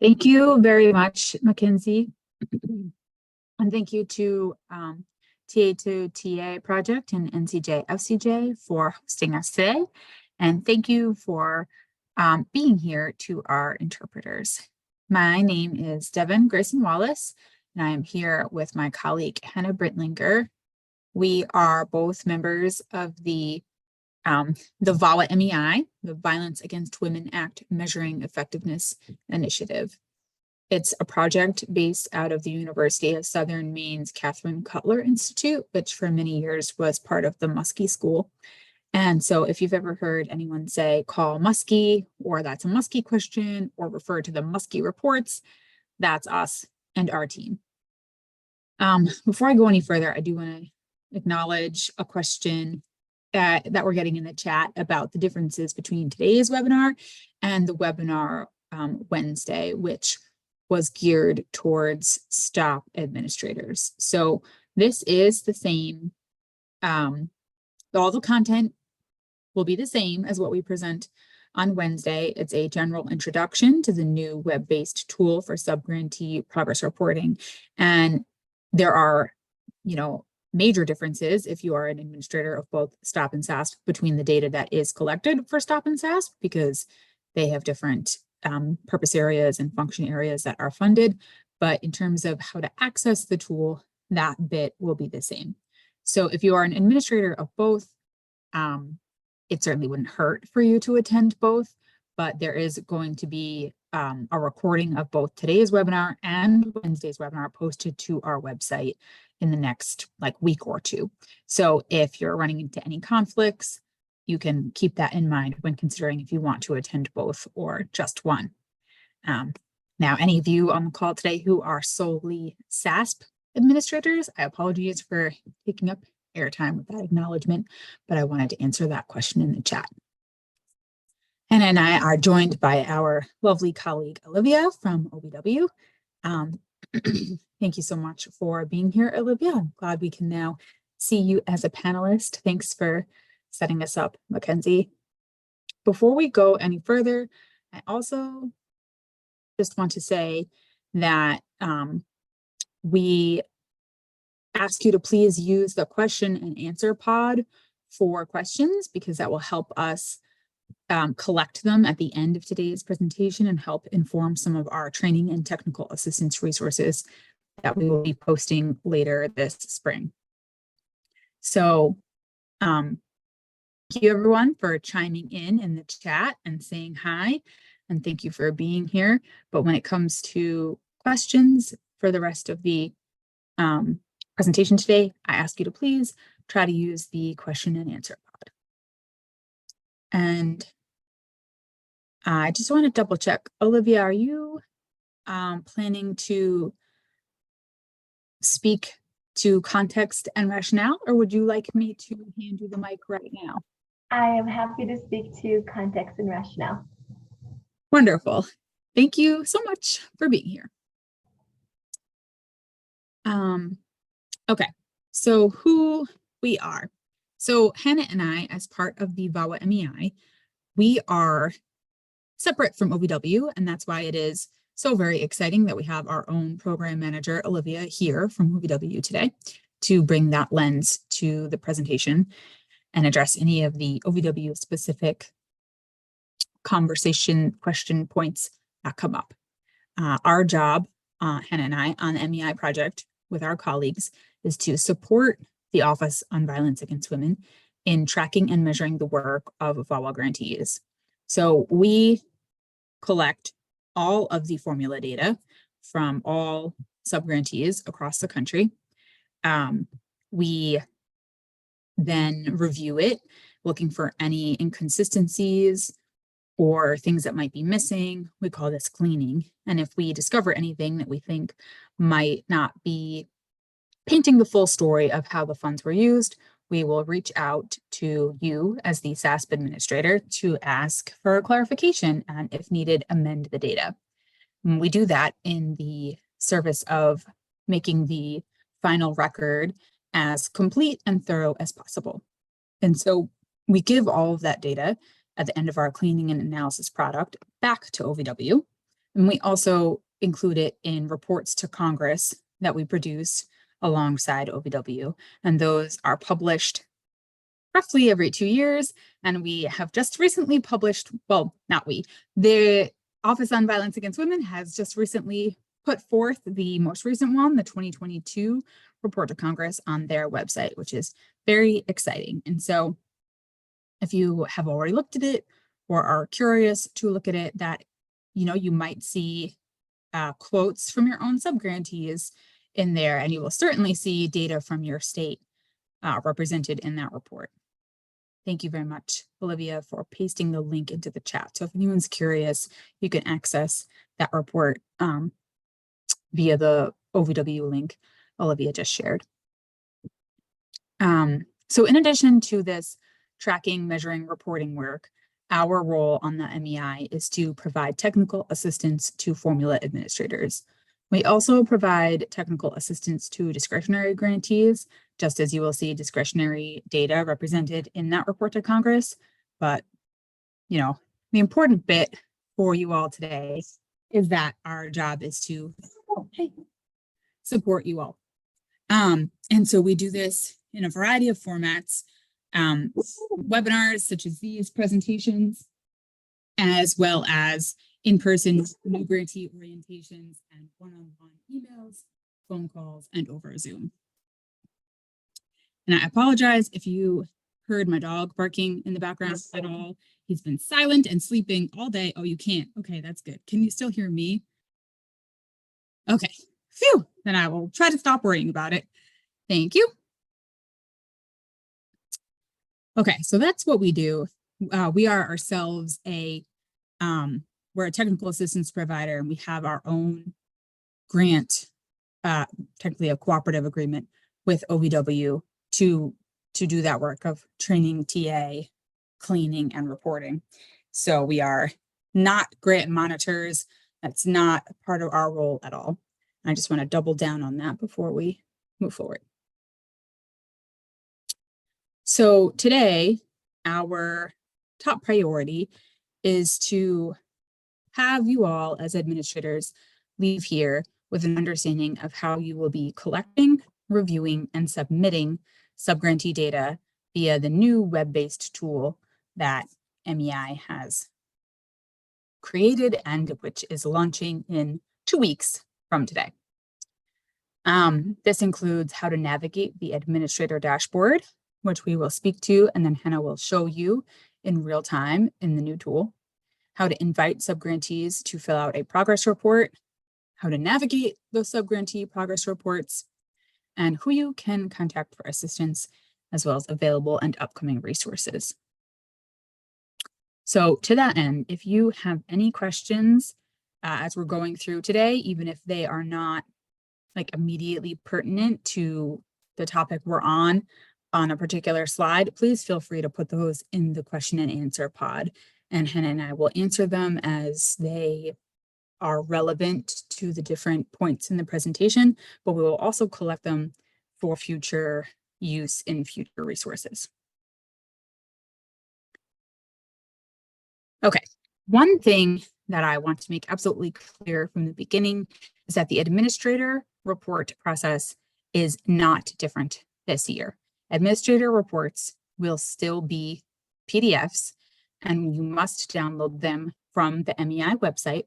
Thank you very much, Mackenzie. And thank you to TA2TA Project and NCJ FCJ for hosting us today. And thank you for being here to our interpreters. My name is Devin Grayson Wallace, and I am here with my colleague, Hannah Brittlinger. We are both members of the VAWA MEI, the Violence Against Women Act Measuring Effectiveness Initiative. It's a project based out of the University of Southern Maine's Catherine Cutler Institute, which for many years was part of the Muskie School. And so if you've ever heard anyone say, call Muskie, or that's a Muskie question, or refer to the Muskie reports, that's us and our team. Before I go any further, I do want to acknowledge a question that we're getting in the chat about the differences between today's webinar and the webinar Wednesday, which was geared towards STOP administrators. So this is the same, all the content will be the same as what we present on Wednesday. It's a general introduction to the new web-based tool for subgrantee progress reporting. And there are, major differences if you are an administrator of both STOP and SASP between the data that is collected for STOP and SASP, because they have different purpose areas and function areas that are funded. But in terms of how to access the tool, that bit will be the same. So if you are an administrator of both, it certainly wouldn't hurt for you to attend both, but there is going to be a recording of both today's webinar and Wednesday's webinar posted to our website in the next week or two. So if you're running into any conflicts, you can keep that in mind when considering if you want to attend both or just one. Now, any of you on the call today who are solely SASP administrators, I apologize for taking up airtime with that acknowledgement, but I wanted to answer that question in the chat. Hannah and I are joined by our lovely colleague, Olivia from OVW. Thank you so much for being here, Olivia. I'm glad we can now see you as a panelist. Thanks for setting us up, Mackenzie. Before we go any further, I also just want to say that we ask you to please use the question and answer pod for questions, because that will help us collect them at the end of today's presentation and help inform some of our training and technical assistance resources that we will be posting later this spring. So thank you everyone for chiming in the chat and saying hi, and thank you for being here. But when it comes to questions for the rest of the presentation today, I ask you to please try to use the question and answer pod. And I just want to double check. Olivia, are you planning to speak to context and rationale, or would you like me to hand you the mic right now? I am happy to speak to context and rationale. Wonderful. Thank you so much for being here. Okay, so who we are. So Hannah and I, as part of the VAWA MEI, we are separate from OVW, and that's why it is so very exciting that we have our own program manager, Olivia, here from OVW today to bring that lens to the presentation and address any of the OVW specific conversation question points that come up. Our job, Hannah and I, on the MEI project with our colleagues is to support the Office on Violence Against Women in tracking and measuring the work of VAWA grantees. So we collect all of the formula data from all subgrantees across the country. We then review it, looking for any inconsistencies or things that might be missing. We call this cleaning. And if we discover anything that we think might not be painting the full story of how the funds were used, we will reach out to you as the SASP administrator to ask for a clarification and, if needed, amend the data. And we do that in the service of making the final record as complete and thorough as possible. And so we give all of that data at the end of our cleaning and analysis product back to OVW And we also include it in reports to Congress that we produce alongside OVW. And those are published roughly every 2 years. And we have just recently published, well, not we, the Office on Violence Against Women has just recently put forth the most recent one, the 2022 report to Congress on their website, which is very exciting. And so if you have already looked at it or are curious to look at it, that, you might see quotes from your own subgrantees in there, and you will certainly see data from your state represented in that report. Thank you very much, Olivia, for pasting the link into the chat. So if anyone's curious, you can access that report via the OVW link Olivia just shared. So in addition to this tracking, measuring, reporting work, our role on the MEI is to provide technical assistance to formula administrators. We also provide technical assistance to discretionary grantees, just as you will see discretionary data represented in that report to Congress. But, the important bit for you all today is that our job is to support you all. And so we do this in a variety of formats, webinars such as these presentations, as well as in-person new grantee orientations and one-on-one emails, phone calls, and over Zoom. And I apologize if you heard my dog barking in the background at all. He's been silent and sleeping all day. Oh, you can't. Okay, that's good. Can you still hear me? Okay, phew. Then I will try to stop worrying about it. Thank you. Okay, so that's what we do. We are ourselves we're a technical assistance provider, and we have our own grant, technically a cooperative agreement with OVW to do that work of training TA, cleaning, and reporting. So we are not grant monitors. That's not part of our role at all. I just want to double down on that before we move forward. So today, our top priority is to have you all as administrators leave here with an understanding of how you will be collecting, reviewing, and submitting subgrantee data via the new web-based tool that MEI has created and which is launching in 2 weeks from today. This includes how to navigate the administrator dashboard, which we will speak to, and then Hannah will show you in real time in the new tool, how to invite subgrantees to fill out a progress report, how to navigate those subgrantee progress reports, and who you can contact for assistance, as well as available and upcoming resources. So to that end, if you have any questions as we're going through today, even if they are not like immediately pertinent to the topic we're on a particular slide, please feel free to put those in the question and answer pod, and Hannah and I will answer them as they are relevant to the different points in the presentation, but we will also collect them for future use in future resources. Okay, one thing that I want to make absolutely clear from the beginning is that the administrator report process is not different this year. Administrator reports will still be PDFs, and you must download them from the MEI website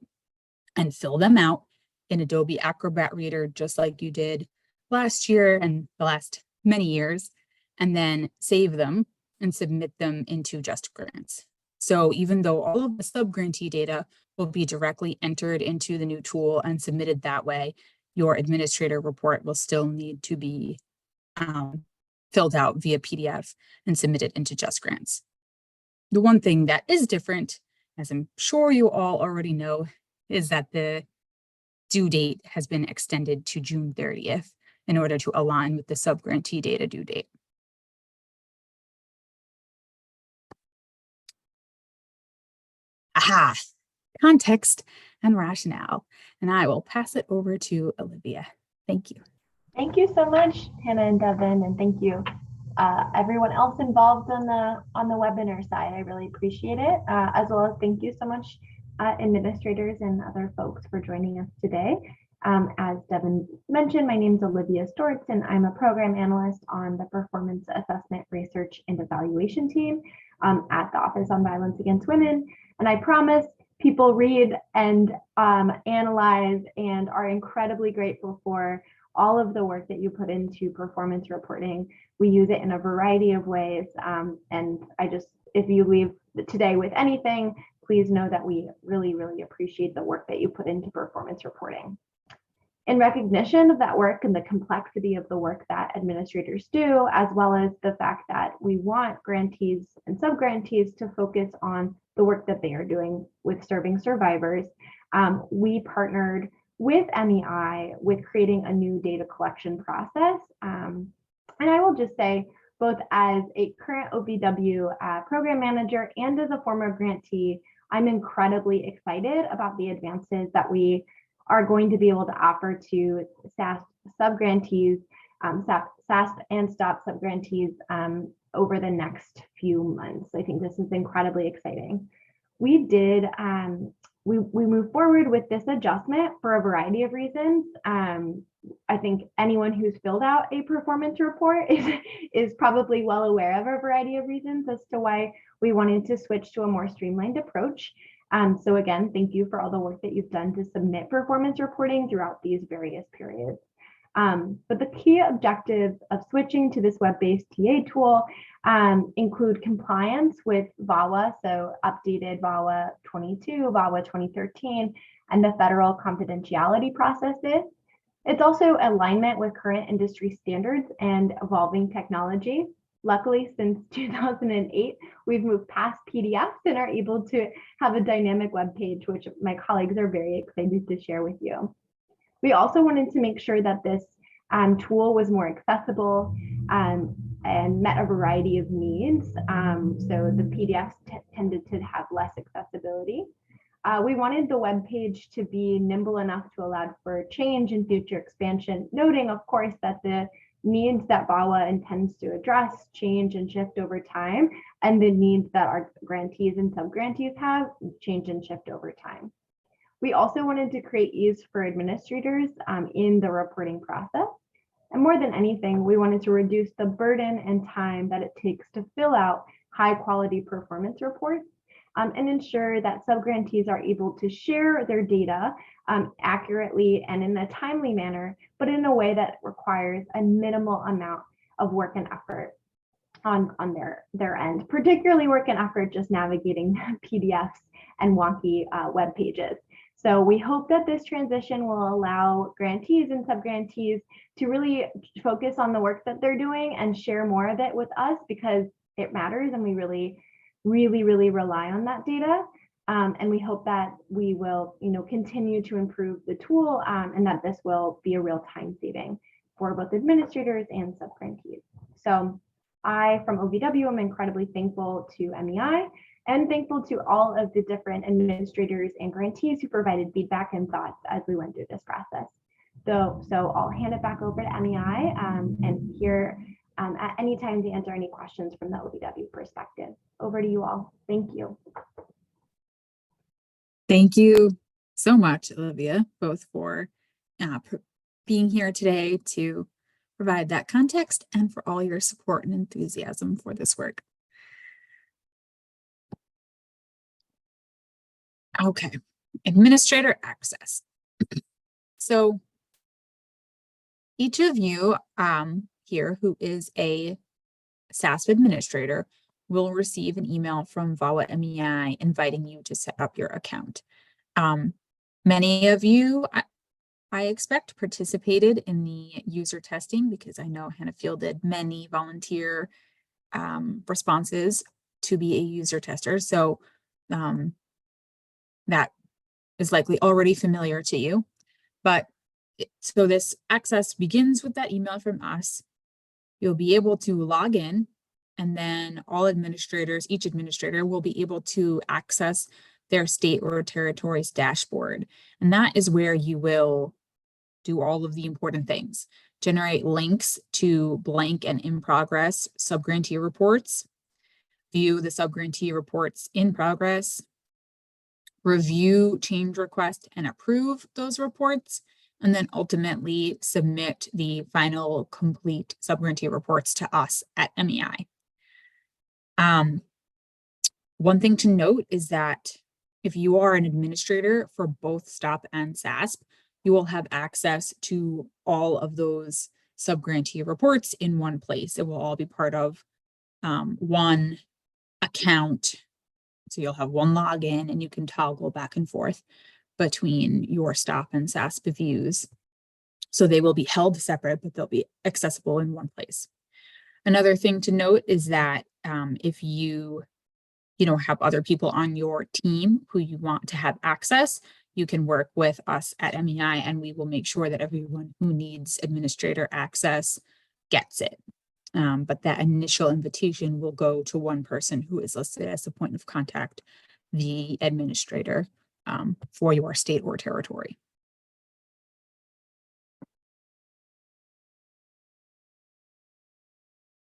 and fill them out in Adobe Acrobat Reader, just like you did last year and the last many years, and then save them and submit them into Just Grants. So even though all of the subgrantee data will be directly entered into the new tool and submitted that way, your administrator report will still need to be filled out via PDF and submitted into Just Grants. The one thing that is different, as I'm sure you all already know, is that the due date has been extended to June 30th in order to align with the subgrantee data due date. Aha, context and rationale. And I will pass it over to Olivia. Thank you. Thank you so much, Hannah and Devin, and thank you everyone else involved on the webinar side. I really appreciate it, as well as thank you so much administrators and other folks for joining us today. As Devin mentioned, my name is Olivia Stortz, and I'm a program analyst on the Performance Assessment Research and Evaluation team at the Office on Violence Against Women. And I promise people read and analyze and are incredibly grateful for all of the work that you put into performance reporting. We use it in a variety of ways. And if you leave today with anything, please know that we really, really appreciate the work that you put into performance reporting. In recognition of that work and the complexity of the work that administrators do, as well as the fact that we want grantees and subgrantees to focus on the work that they are doing with serving survivors, we partnered with MEI with creating a new data collection process. And I will just say, both as a current OVW program manager and as a former grantee, I'm incredibly excited about the advances that we are going to be able to offer to SASP subgrantees, SASP and STOP subgrantees over the next few months. I think this is incredibly exciting. We did, we moved forward with this adjustment for a variety of reasons. I think anyone who's filled out a performance report is probably well aware of a variety of reasons as to why we wanted to switch to a more streamlined approach. So again, thank you for all the work that you've done to submit performance reporting throughout these various periods. But the key objectives of switching to this web-based TA tool include compliance with VAWA, so updated VAWA 22, VAWA 2013, and the federal confidentiality processes. It's also alignment with current industry standards and evolving technology. Luckily, since 2008, we've moved past PDFs and are able to have a dynamic web page, which my colleagues are very excited to share with you. We also wanted to make sure that this tool was more accessible and met a variety of needs. So the PDFs tended to have less accessibility. We wanted the web page to be nimble enough to allow for change and future expansion, noting, of course, that the needs that VAWA intends to address change and shift over time, and the needs that our grantees and subgrantees have change and shift over time. We also wanted to create ease for administrators in the reporting process. And more than anything, we wanted to reduce the burden and time that it takes to fill out high quality performance reports and ensure that subgrantees are able to share their data accurately and in a timely manner, but in a way that requires a minimal amount of work and effort on their end, particularly work and effort just navigating PDFs and wonky web pages. So we hope that this transition will allow grantees and subgrantees to really focus on the work that they're doing and share more of it with us, because it matters and we really rely on that data. And we hope that we will continue to improve the tool and that this will be a real time saving for both administrators and subgrantees. So I, from OVW, am incredibly thankful to MEI and thankful to all of the different administrators and grantees who provided feedback and thoughts as we went through this process. So I'll hand it back over to MEI and here at any time to answer any questions from the OVW perspective. Over to you all. Thank you. Thank you so much, Olivia, both for being here today to provide that context and for all your support and enthusiasm for this work. Okay, administrator access. So each of you here who is a SASP administrator will receive an email from VAWA MEI inviting you to set up your account. Many of you, I expect, participated in the user testing because I know Hannah fielded many volunteer responses to be a user tester. So that is likely already familiar to you. But so this access begins with that email from us. You'll be able to log in, and then all administrators, each administrator will be able to access their state or territory's dashboard. And that is where you will do all of the important things. Generate links to blank and in progress subgrantee reports, view the subgrantee reports in progress, review change request and approve those reports, and then ultimately submit the final complete subgrantee reports to us at MEI. One thing to note is that if you are an administrator for both STOP and SASP, you will have access to all of those subgrantee reports in one place. It will all be part of one account. So you'll have one login and you can toggle back and forth between your STOP and SASP views. So they will be held separate, but they'll be accessible in one place. Another thing to note is that if you have other people on your team who you want to have access, you can work with us at MEI and we will make sure that everyone who needs administrator access gets it. But that initial invitation will go to one person who is listed as the point of contact, the administrator for your state or territory.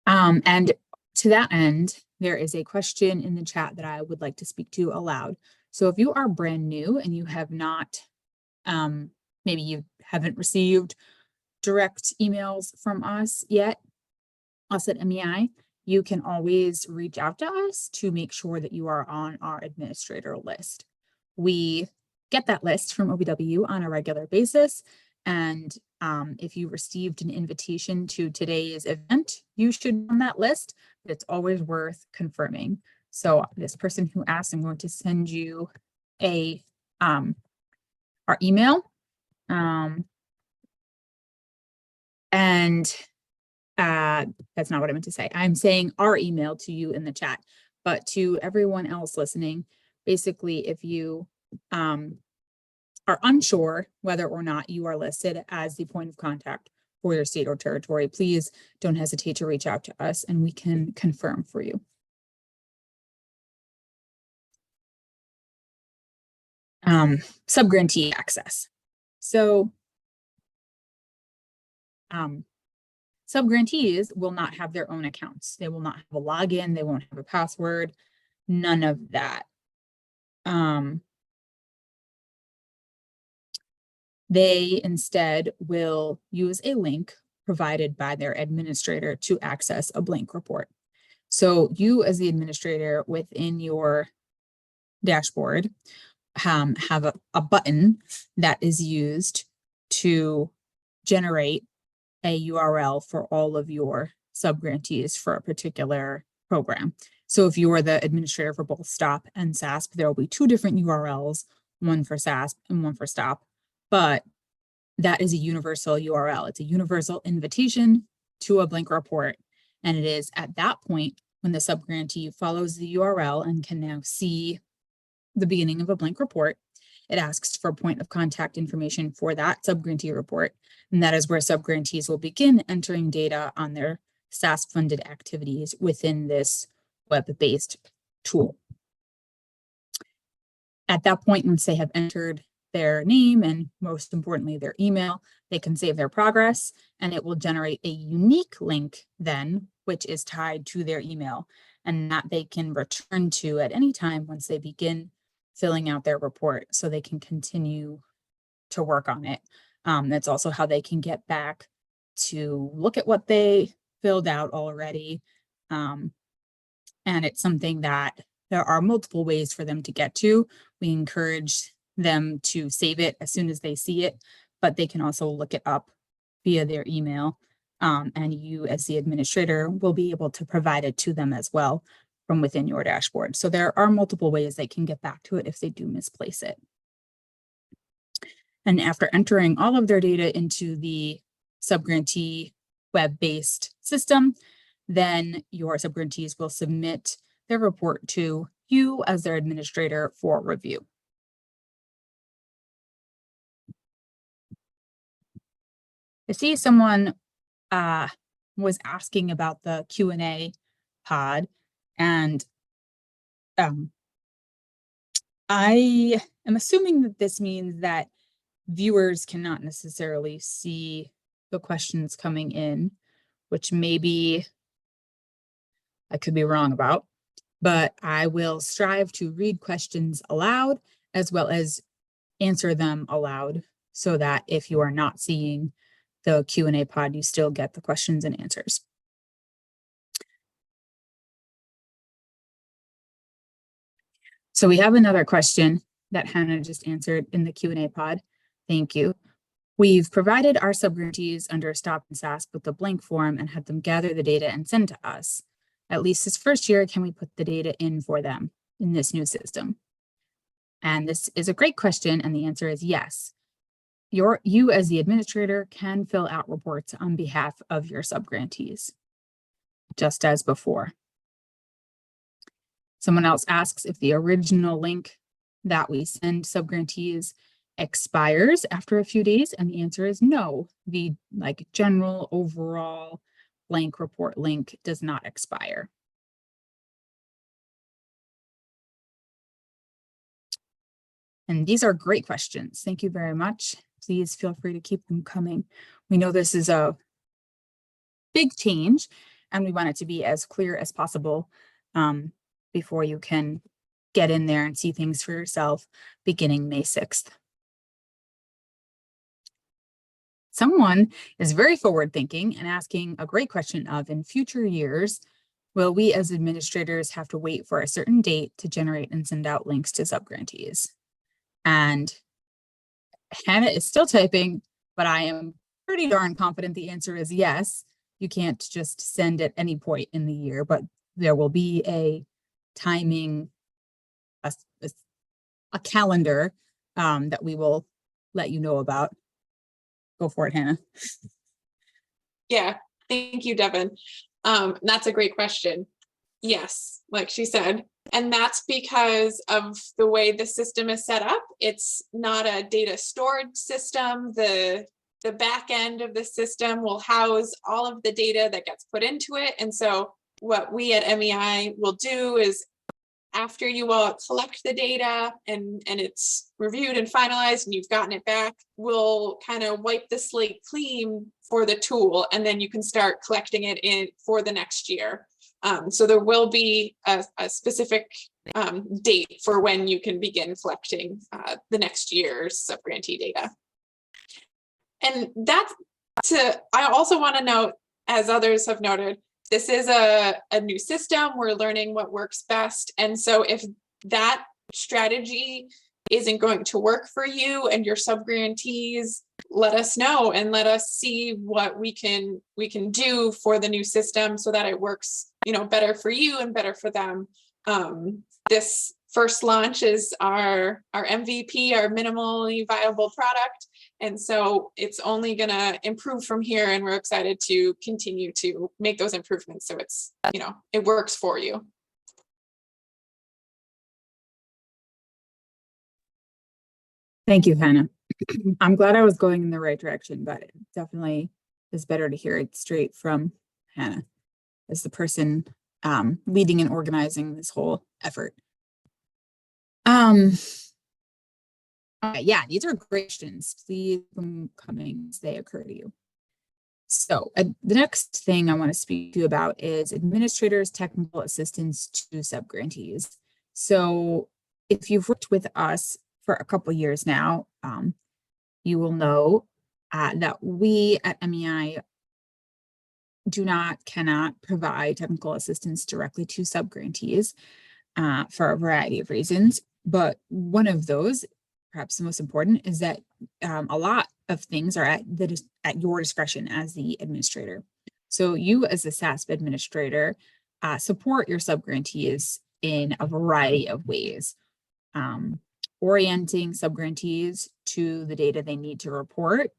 And to that end, there is a question in the chat that I would like to speak to aloud. So if you are brand new and you have not, maybe you haven't received direct emails from us yet, us at MEI, you can always reach out to us to make sure that you are on our administrator list. We get that list from OBW on a regular basis. And if you received an invitation to today's event, you should be on that list, but it's always worth confirming. So this person who asked, I'm going to send you our email. That's not what I meant to say. I'm saying our email to you in the chat, but to everyone else listening, basically, if you are unsure whether or not you are listed as the point of contact for your state or territory, please don't hesitate to reach out to us and we can confirm for you. Subgrantee access. So subgrantees will not have their own accounts. They will not have a login. They won't have a password, none of that. They instead will use a link provided by their administrator to access a blank report. So you as the administrator within your dashboard have a button that is used to generate a URL for all of your subgrantees for a particular program. So if you are the administrator for both STOP and SASP, there will be two different URLs, one for SASP and one for STOP, but that is a universal URL. It's a universal invitation to a blank report. And it is at that point when the subgrantee follows the URL and can now see the beginning of a blank report, it asks for point of contact information for that subgrantee report. And that is where subgrantees will begin entering data on their SASP-funded activities within this web-based tool. At that point, once they have entered their name and most importantly, their email, they can save their progress and it will generate a unique link then, which is tied to their email and that they can return to at any time once they begin filling out their report so they can continue to work on it. That's also how they can get back to look at what they filled out already. And it's something that there are multiple ways for them to get to. We encourage them to save it as soon as they see it, but they can also look it up via their email. And you as the administrator will be able to provide it to them as well from within your dashboard. So there are multiple ways they can get back to it if they do misplace it. And after entering all of their data into the subgrantee web-based system, then your subgrantees will submit their report to you as their administrator for review. I see someone was asking about the Q&A pod, and I am assuming that this means that viewers cannot necessarily see the questions coming in, which maybe I could be wrong about, but I will strive to read questions aloud as well as answer them aloud so that if you are not seeing the Q&A pod, you still get the questions and answers. So we have another question that Hannah just answered in the Q&A pod. Thank you. We've provided our subgrantees under STOP and SASP with a blank form and had them gather the data and send to us. At least this first year, can we put the data in for them in this new system? And this is a great question, and the answer is yes. You as the administrator can fill out reports on behalf of your subgrantees, just as before. Someone else asks if the original link that we send subgrantees expires after a few days, and the answer is no. The general overall blank report link does not expire. And these are great questions. Thank you very much. Please feel free to keep them coming. We know this is a big change, and we want it to be as clear as possible before you can get in there and see things for yourself beginning May 6th. Someone is very forward thinking and asking a great question of, in future years, will we as administrators have to wait for a certain date to generate and send out links to subgrantees? And Hannah is still typing, but I am pretty darn confident the answer is yes. You can't just send at any point in the year, but there will be a timing, a calendar that we will let you know about. Go for it, Hannah. Yeah, thank you, Devin. That's a great question. Yes, like she said, and that's because of the way the system is set up. It's not a data storage system. The back end of the system will house all of the data that gets put into it. And so what we at MEI will do is, after you all collect the data and it's reviewed and finalized and you've gotten it back, we'll kind of wipe the slate clean for the tool, and then you can start collecting it in for the next year. So there will be a specific date for when you can begin collecting the next year's subgrantee data. And I also want to note, as others have noted, this is a new system. We're learning what works best. And so if that strategy isn't going to work for you and your subgrantees, let us know and let us see what we can do for the new system so that it works, better for you and better for them. This first launch is our MVP, our minimally viable product. And so it's only going to improve from here, and we're excited to continue to make those improvements so it's, it works for you. Thank you, Hannah. I'm glad I was going in the right direction, but it definitely is better to hear it straight from Hannah as the person leading and organizing this whole effort. Yeah, these are great questions. Please keep them coming as they occur to you. So the next thing I want to speak to you about is administrators' technical assistance to subgrantees. So if you've worked with us for a couple years now, you will know that we at MEI cannot provide technical assistance directly to subgrantees for a variety of reasons. But one of those, perhaps the most important, is that a lot of things are at your discretion as the administrator. So you as the SASP administrator support your subgrantees in a variety of ways. Orienting subgrantees to the data they need to report,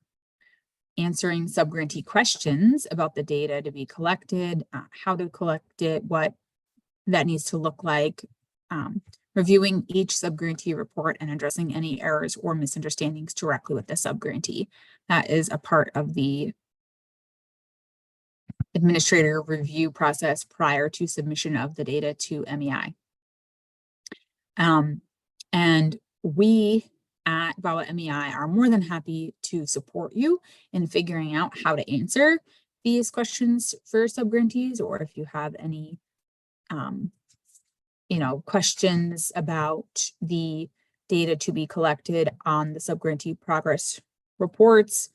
answering subgrantee questions about the data to be collected, how to collect it, what that needs to look like, reviewing each subgrantee report and addressing any errors or misunderstandings directly with the subgrantee. That is a part of the administrator review process prior to submission of the data to MEI. And we at VAWA MEI are more than happy to support you in figuring out how to answer these questions for subgrantees, or if you have any questions about the data to be collected on the subgrantee progress reports,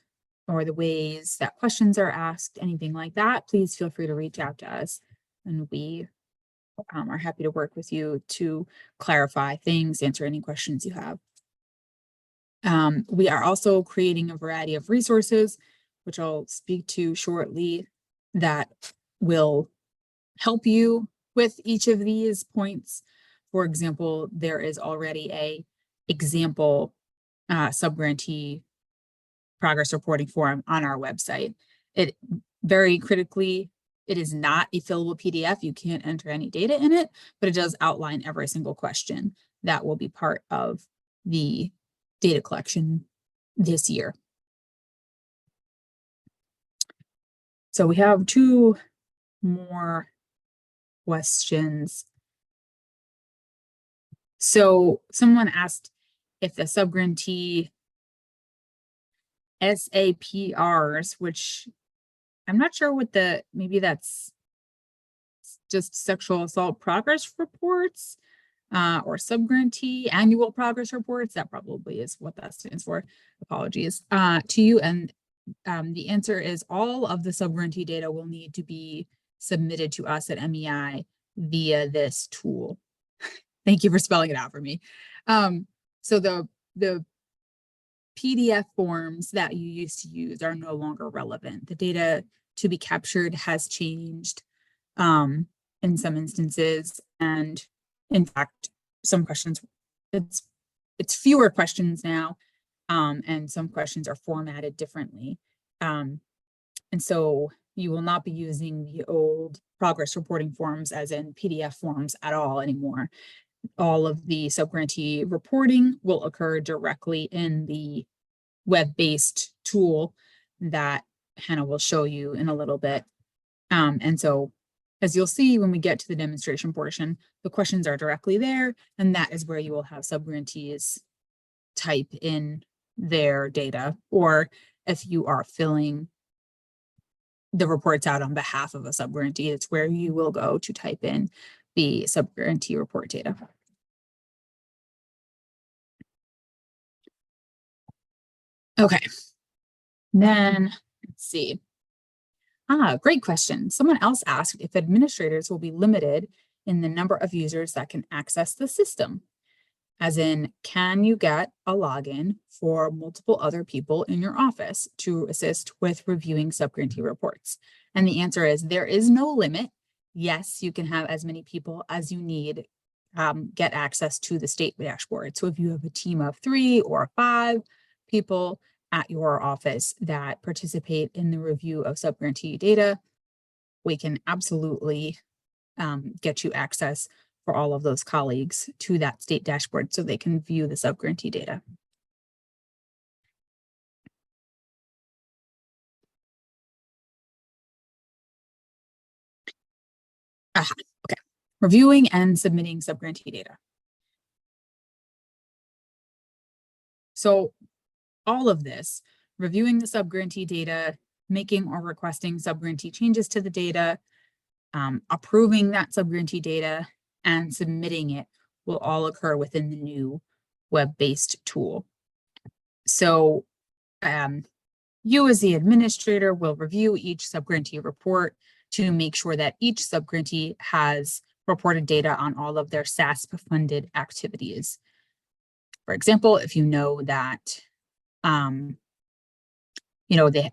or the ways that questions are asked, anything like that, please feel free to reach out to us. And we are happy to work with you to clarify things, answer any questions you have. We are also creating a variety of resources, which I'll speak to shortly, that will help you with each of these points. For example, there is already a example subgrantee progress reporting form on our website. It very critically, it is not a fillable PDF. You can't enter any data in it, but it does outline every single question that will be part of the data collection this year. So we have 2 more questions. So someone asked if the subgrantee SAPRs, which I'm not sure what maybe that's just sexual assault progress reports, or subgrantee annual progress reports. That probably is what that stands for. Apologies to you. And the answer is all of the subgrantee data will need to be submitted to us at MEI via this tool. Thank you for spelling it out for me. So the PDF forms that you used to use are no longer relevant. The data to be captured has changed in some instances, and in fact, some questions, it's fewer questions now, and some questions are formatted differently. And so you will not be using the old progress reporting forms as in PDF forms at all anymore. All of the subgrantee reporting will occur directly in the web-based tool that Hannah will show you in a little bit. And so, as you'll see when we get to the demonstration portion, the questions are directly there, and that is where you will have subgrantees type in their data, or if you are filling the reports out on behalf of a subgrantee, it's where you will go to type in the subgrantee report data. Okay, then let's see. Great question. Someone else asked if administrators will be limited in the number of users that can access the system. As in, can you get a login for multiple other people in your office to assist with reviewing subgrantee reports? And the answer is there is no limit. Yes, you can have as many people as you need get access to the state dashboard. So if you have a team of 3 or 5 people at your office that participate in the review of subgrantee data, we can absolutely get you access for all of those colleagues to that state dashboard so they can view the subgrantee data. Okay, reviewing and submitting subgrantee data. So all of this, reviewing the subgrantee data, making or requesting subgrantee changes to the data, approving that subgrantee data, and submitting it will all occur within the new web-based tool. So you as the administrator will review each subgrantee report to make sure that each subgrantee has reported data on all of their SASP funded activities. For example, if you know that the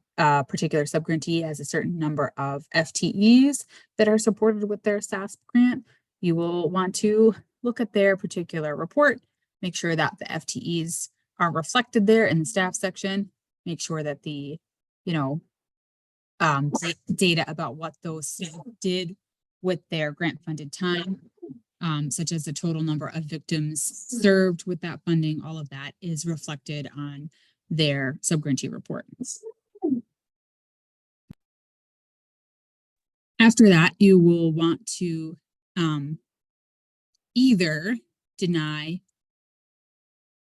particular subgrantee has a certain number of FTEs that are supported with their SASP grant, you will want to look at their particular report, make sure that the FTEs are reflected there in the staff section, make sure that the, data about what those staff did with their grant funded time, such as the total number of victims served with that funding, all of that is reflected on their subgrantee report. After that, you will want to either deny,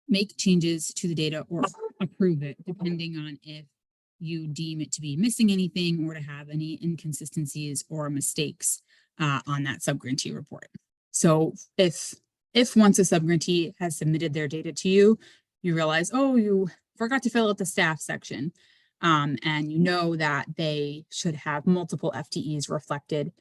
make changes to the data, or approve it, depending on if you deem it to be missing anything or to have any inconsistencies or mistakes on that subgrantee report. So if If once a subgrantee has submitted their data to you, you realize, oh, you forgot to fill out the staff section. And you know that they should have multiple FTEs reflected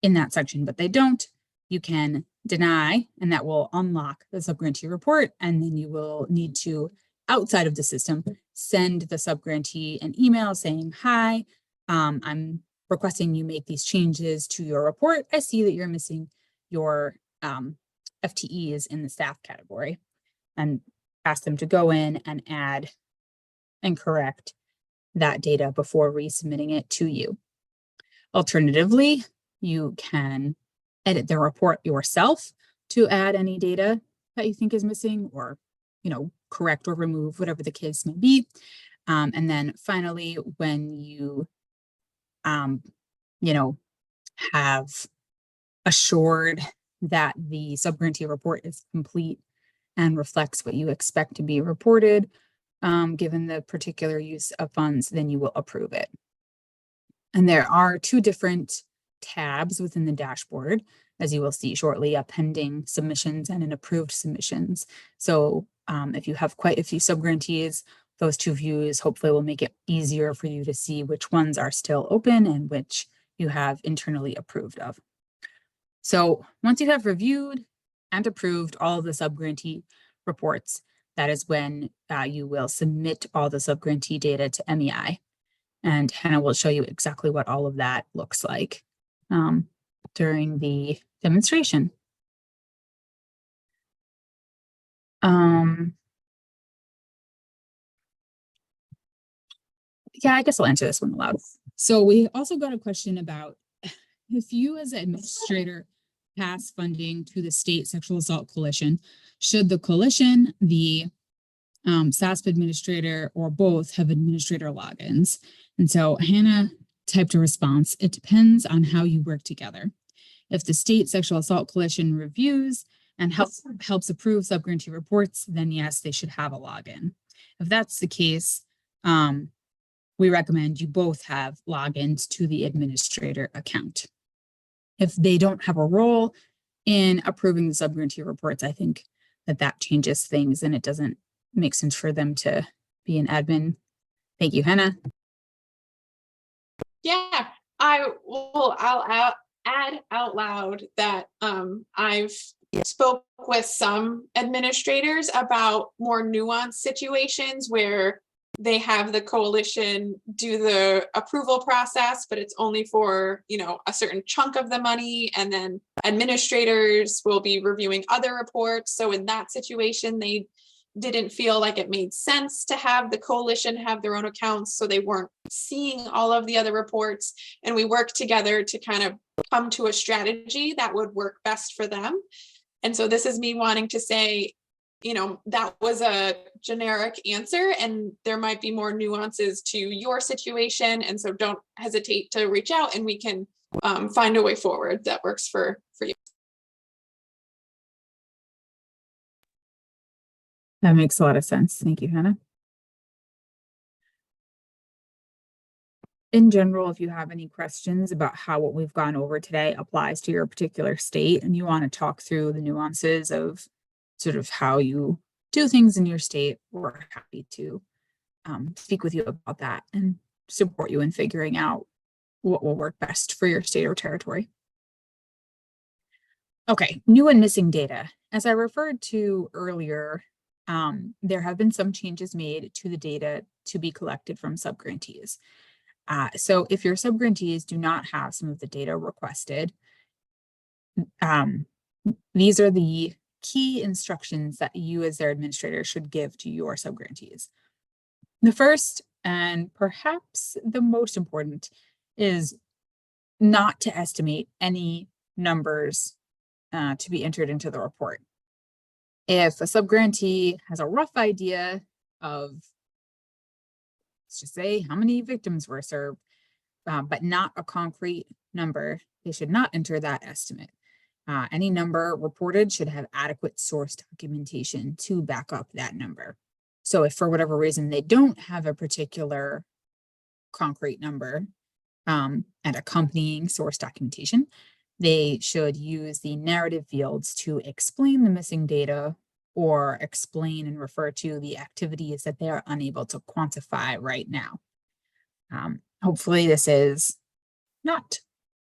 in that section, but they don't, you can deny, and that will unlock the subgrantee report. And then you will need to, outside of the system, send the subgrantee an email saying, hi, I'm requesting you make these changes to your report. I see that you're missing your FTEs in the staff category, and ask them to go in and add and correct that data before resubmitting it to you. Alternatively, you can edit the report yourself to add any data that you think is missing, or, correct or remove, whatever the case may be. And then finally, when you, have assured that the subgrantee report is complete and reflects what you expect to be reported, given the particular use of funds, then you will approve it. And there are two different tabs within the dashboard, as you will see shortly, a pending submissions and an approved submissions. So if you have quite a few subgrantees, those two views hopefully will make it easier for you to see which ones are still open and which you have internally approved of. So once you have reviewed and approved all of the subgrantee reports, that is when you will submit all the subgrantee data to MEI. And Hannah will show you exactly what all of that looks like during the demonstration. Yeah, I guess I'll answer this one aloud. So we also got a question about if you as an administrator pass funding to the State Sexual Assault Coalition, should the coalition, the SASP administrator, or both have administrator logins? And so Hannah typed a response. It depends on how you work together. If the State Sexual Assault Coalition reviews and helps approve subgrantee reports, then yes, they should have a login. If that's the case, we recommend you both have logins to the administrator account. If they don't have a role in approving the subgrantee reports, I think that changes things and it doesn't make sense for them to be an admin. Thank you, Hannah. Yeah, I'll add out loud that I've spoke with some administrators about more nuanced situations where they have the coalition do the approval process, but it's only for, a certain chunk of the money, and then administrators will be reviewing other reports. So in that situation, they didn't feel like it made sense to have the coalition have their own accounts, so they weren't seeing all of the other reports. And we worked together to kind of come to a strategy that would work best for them. And so this is me wanting to say, that was a generic answer, and there might be more nuances to your situation. And so don't hesitate to reach out, and we can find a way forward that works for you. That makes a lot of sense. Thank you, Hannah. In general, if you have any questions about how what we've gone over today applies to your particular state and you want to talk through the nuances of sort of how you do things in your state, we're happy to speak with you about that and support you in figuring out what will work best for your state or territory. Okay, new and missing data. As I referred to earlier, there have been some changes made to the data to be collected from subgrantees. So if your subgrantees do not have some of the data requested, these are the key instructions that you as their administrator should give to your subgrantees. The first, and perhaps the most important, is not to estimate any numbers to be entered into the report. If a subgrantee has a rough idea of, let's just say, how many victims were served, but not a concrete number, they should not enter that estimate. Any number reported should have adequate source documentation to back up that number. So if for whatever reason they don't have a particular concrete number and accompanying source documentation, they should use the narrative fields to explain the missing data or explain and refer to the activities that they are unable to quantify right now. Hopefully this is not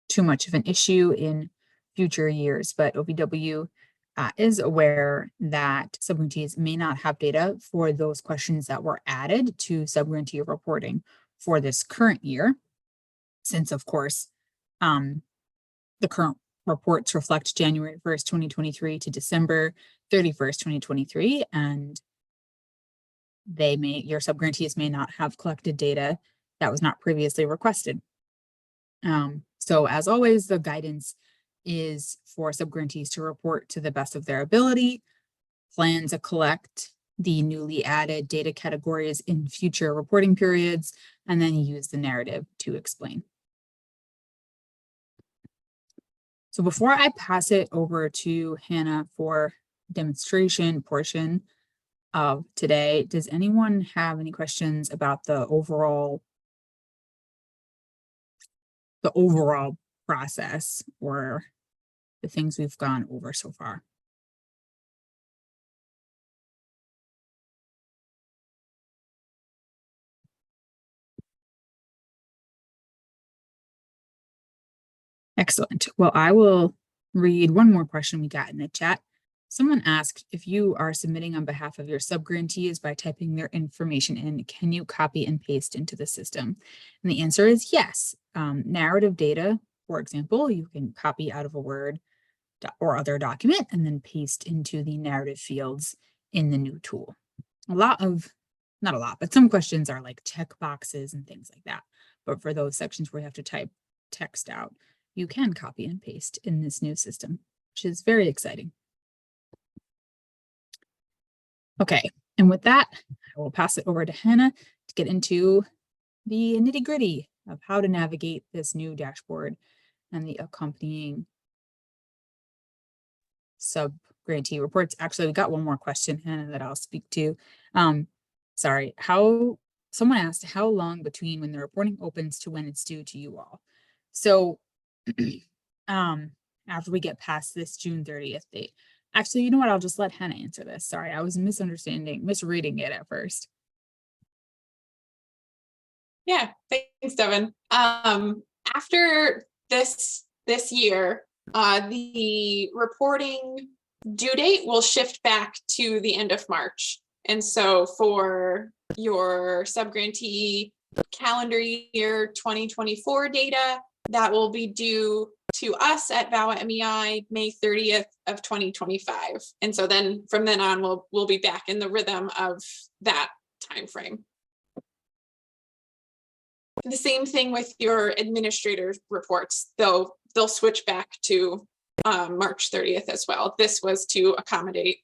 too much of an issue in future years, but OVW is aware that subgrantees may not have data for those questions that were added to subgrantee reporting for this current year, since of course, the current reports reflect January 1st, 2023 to December 31st, 2023, and your subgrantees may not have collected data that was not previously requested. So as always, the guidance is for subgrantees to report to the best of their ability, plan to collect the newly added data categories in future reporting periods, and then use the narrative to explain. So before I pass it over to Hannah for demonstration portion of today, does anyone have any questions about the overall process or the things we've gone over so far? Excellent. Well, I will read one more question we got in the chat. Someone asked, if you are submitting on behalf of your subgrantees by typing their information in, can you copy and paste into the system? And the answer is yes. Narrative data, for example, you can copy out of a Word or other document and then paste into the narrative fields in the new tool. Not a lot, but some questions are like check boxes and things like that. But for those sections where you have to type text out, you can copy and paste in this new system, which is very exciting. Okay, and with that, I will pass it over to Hannah to get into the nitty-gritty of how to navigate this new dashboard and the accompanying subgrantee reports. Actually, we got one more question, Hannah, that I'll speak to. Sorry, someone asked how long between when the reporting opens to when it's due to you all. So after we get past this June 30th date. Actually, you know what? I'll just let Hannah answer this. Sorry, I was misreading it at first. Yeah, thanks, Devin. After this year, the reporting due date will shift back to the end of March. And so for your subgrantee calendar year 2024 data, that will be due to us at VAWA MEI May 30th of 2025. And so then from then on, we'll be back in the rhythm of that time frame. The same thing with your administrator reports, they'll switch back to March 30th as well. This was to accommodate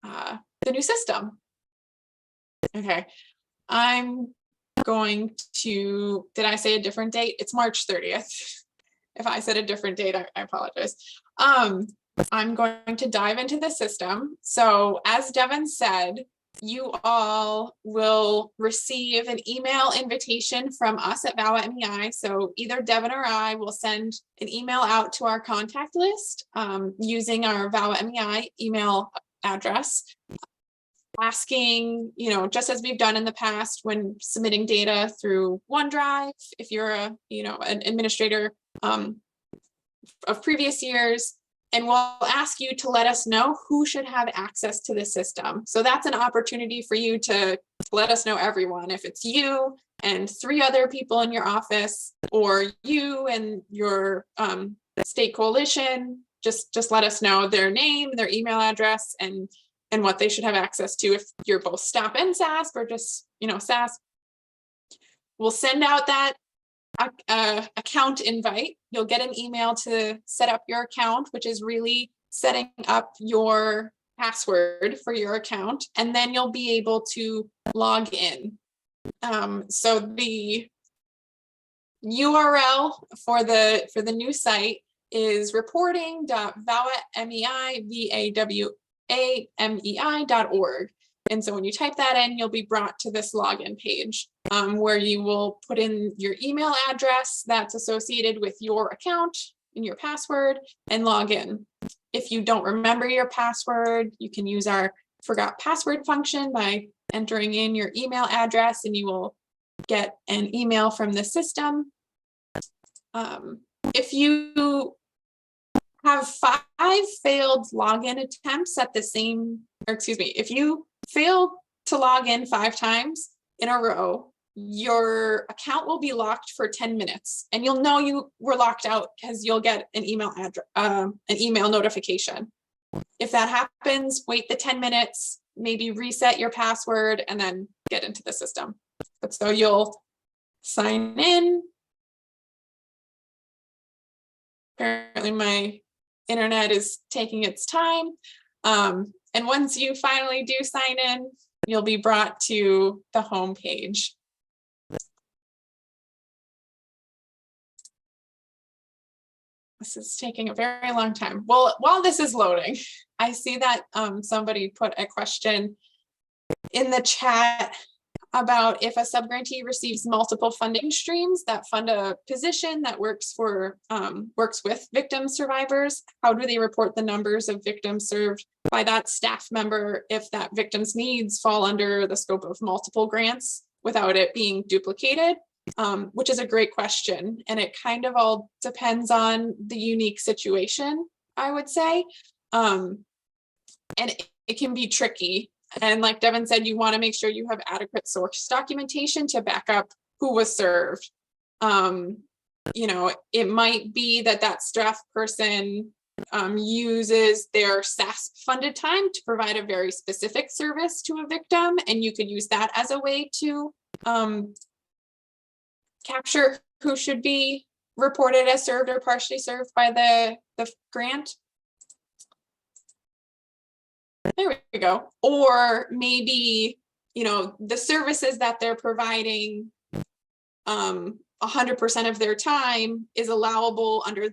the new system. Okay, I'm going to, did I say a different date? It's March 30th. If I said a different date, I apologize. I'm going to dive into the system. So as Devin said, you all will receive an email invitation from us at VAWA MEI. So either Devin or I will send an email out to our contact list using our VAWA MEI email address, asking, just as we've done in the past when submitting data through OneDrive, if you're an administrator of previous years, and we'll ask you to let us know who should have access to the system. So that's an opportunity for you to let us know everyone. If it's you and 3 other people in your office, or you and your state coalition, just let us know their name, their email address, and what they should have access to. If you're both STOP and SASP or just, SASP, we'll send out that account invite. You'll get an email to set up your account, which is really setting up your password for your account, and then you'll be able to log in. So the URL for the new site is reporting.vawamei.org. And so when you type that in, you'll be brought to this login page where you will put in your email address that's associated with your account, and your password and log in. If you don't remember your password, you can use our forgot password function by entering in your email address, and you will get an email from the system. If you have 5 failed login attempts at the same, or excuse me, if you fail to log in 5 times in a row, your account will be locked for 10 minutes, and you'll know you were locked out because you'll get an email address, an email notification. If that happens, wait the 10 minutes, maybe reset your password, and then get into the system. But so you'll sign in. Apparently my internet is taking its time. And once you finally do sign in, you'll be brought to the home page. This is taking a very long time. Well, while this is loading, I see that somebody put a question in the chat about if a subgrantee receives multiple funding streams that fund a position that works with victim survivors, how do they report the numbers of victims served by that staff member if that victim's needs fall under the scope of multiple grants without it being duplicated? Which is a great question. And it kind of all depends on the unique situation, I would say. And it can be tricky. And like Devin said, you want to make sure you have adequate source documentation to back up who was served. You know, it might be that staff person uses their SASP funded time to provide a very specific service to a victim, and you could use that as a way to capture who should be reported as served or partially served by the grant. There we go. Or maybe, you know, the services that they're providing 100% of their time is allowable under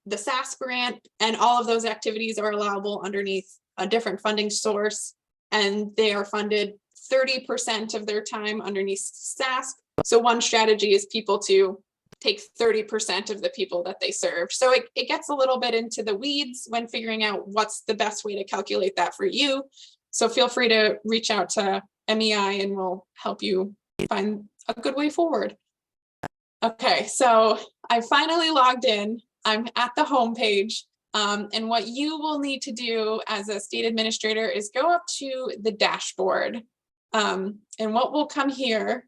the SASP grant, and all of those activities are allowable underneath a different funding source, and they are funded 30% of their time underneath SASP. So one strategy is people to take 30% of the people that they serve. So it gets a little bit into the weeds when figuring out what's the best way to calculate that for you. So feel free to reach out to MEI and we'll help you find a good way forward. Okay, so I finally logged in. I'm at the home page. And what you will need to do as a state administrator is go up to the dashboard. And what will come here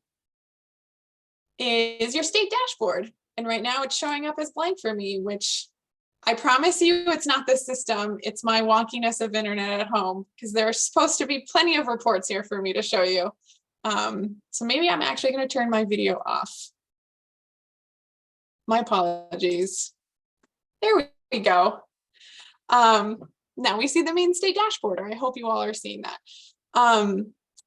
is your state dashboard. And right now it's showing up as blank for me, which I promise you it's not the system, it's my wonkiness of internet at home, because there's supposed to be plenty of reports here for me to show you. So maybe I'm actually going to turn my video off. My apologies. There we go. Now we see the main state dashboard. I hope you all are seeing that.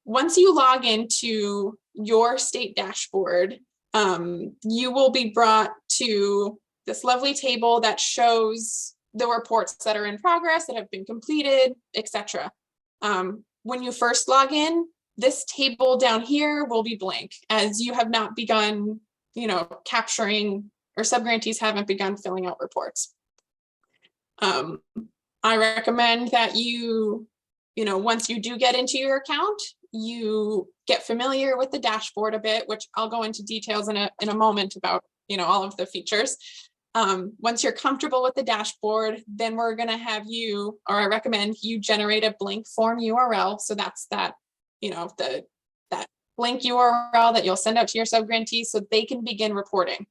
Once you log into your state dashboard, you will be brought to this lovely table that shows the reports that are in progress, that have been completed, etc. When you first log in, this table down here will be blank, as you have not begun, you know, capturing, or subgrantees haven't begun filling out reports. I recommend that you know, once you do get into your account, you get familiar with the dashboard a bit, which I'll go into details in a moment about, you know, all of the features. Once you're comfortable with the dashboard, then we're going to have you, or I recommend you generate a blank form URL. So that's that, you know, that blank URL that you'll send out to your subgrantees so they can begin reporting.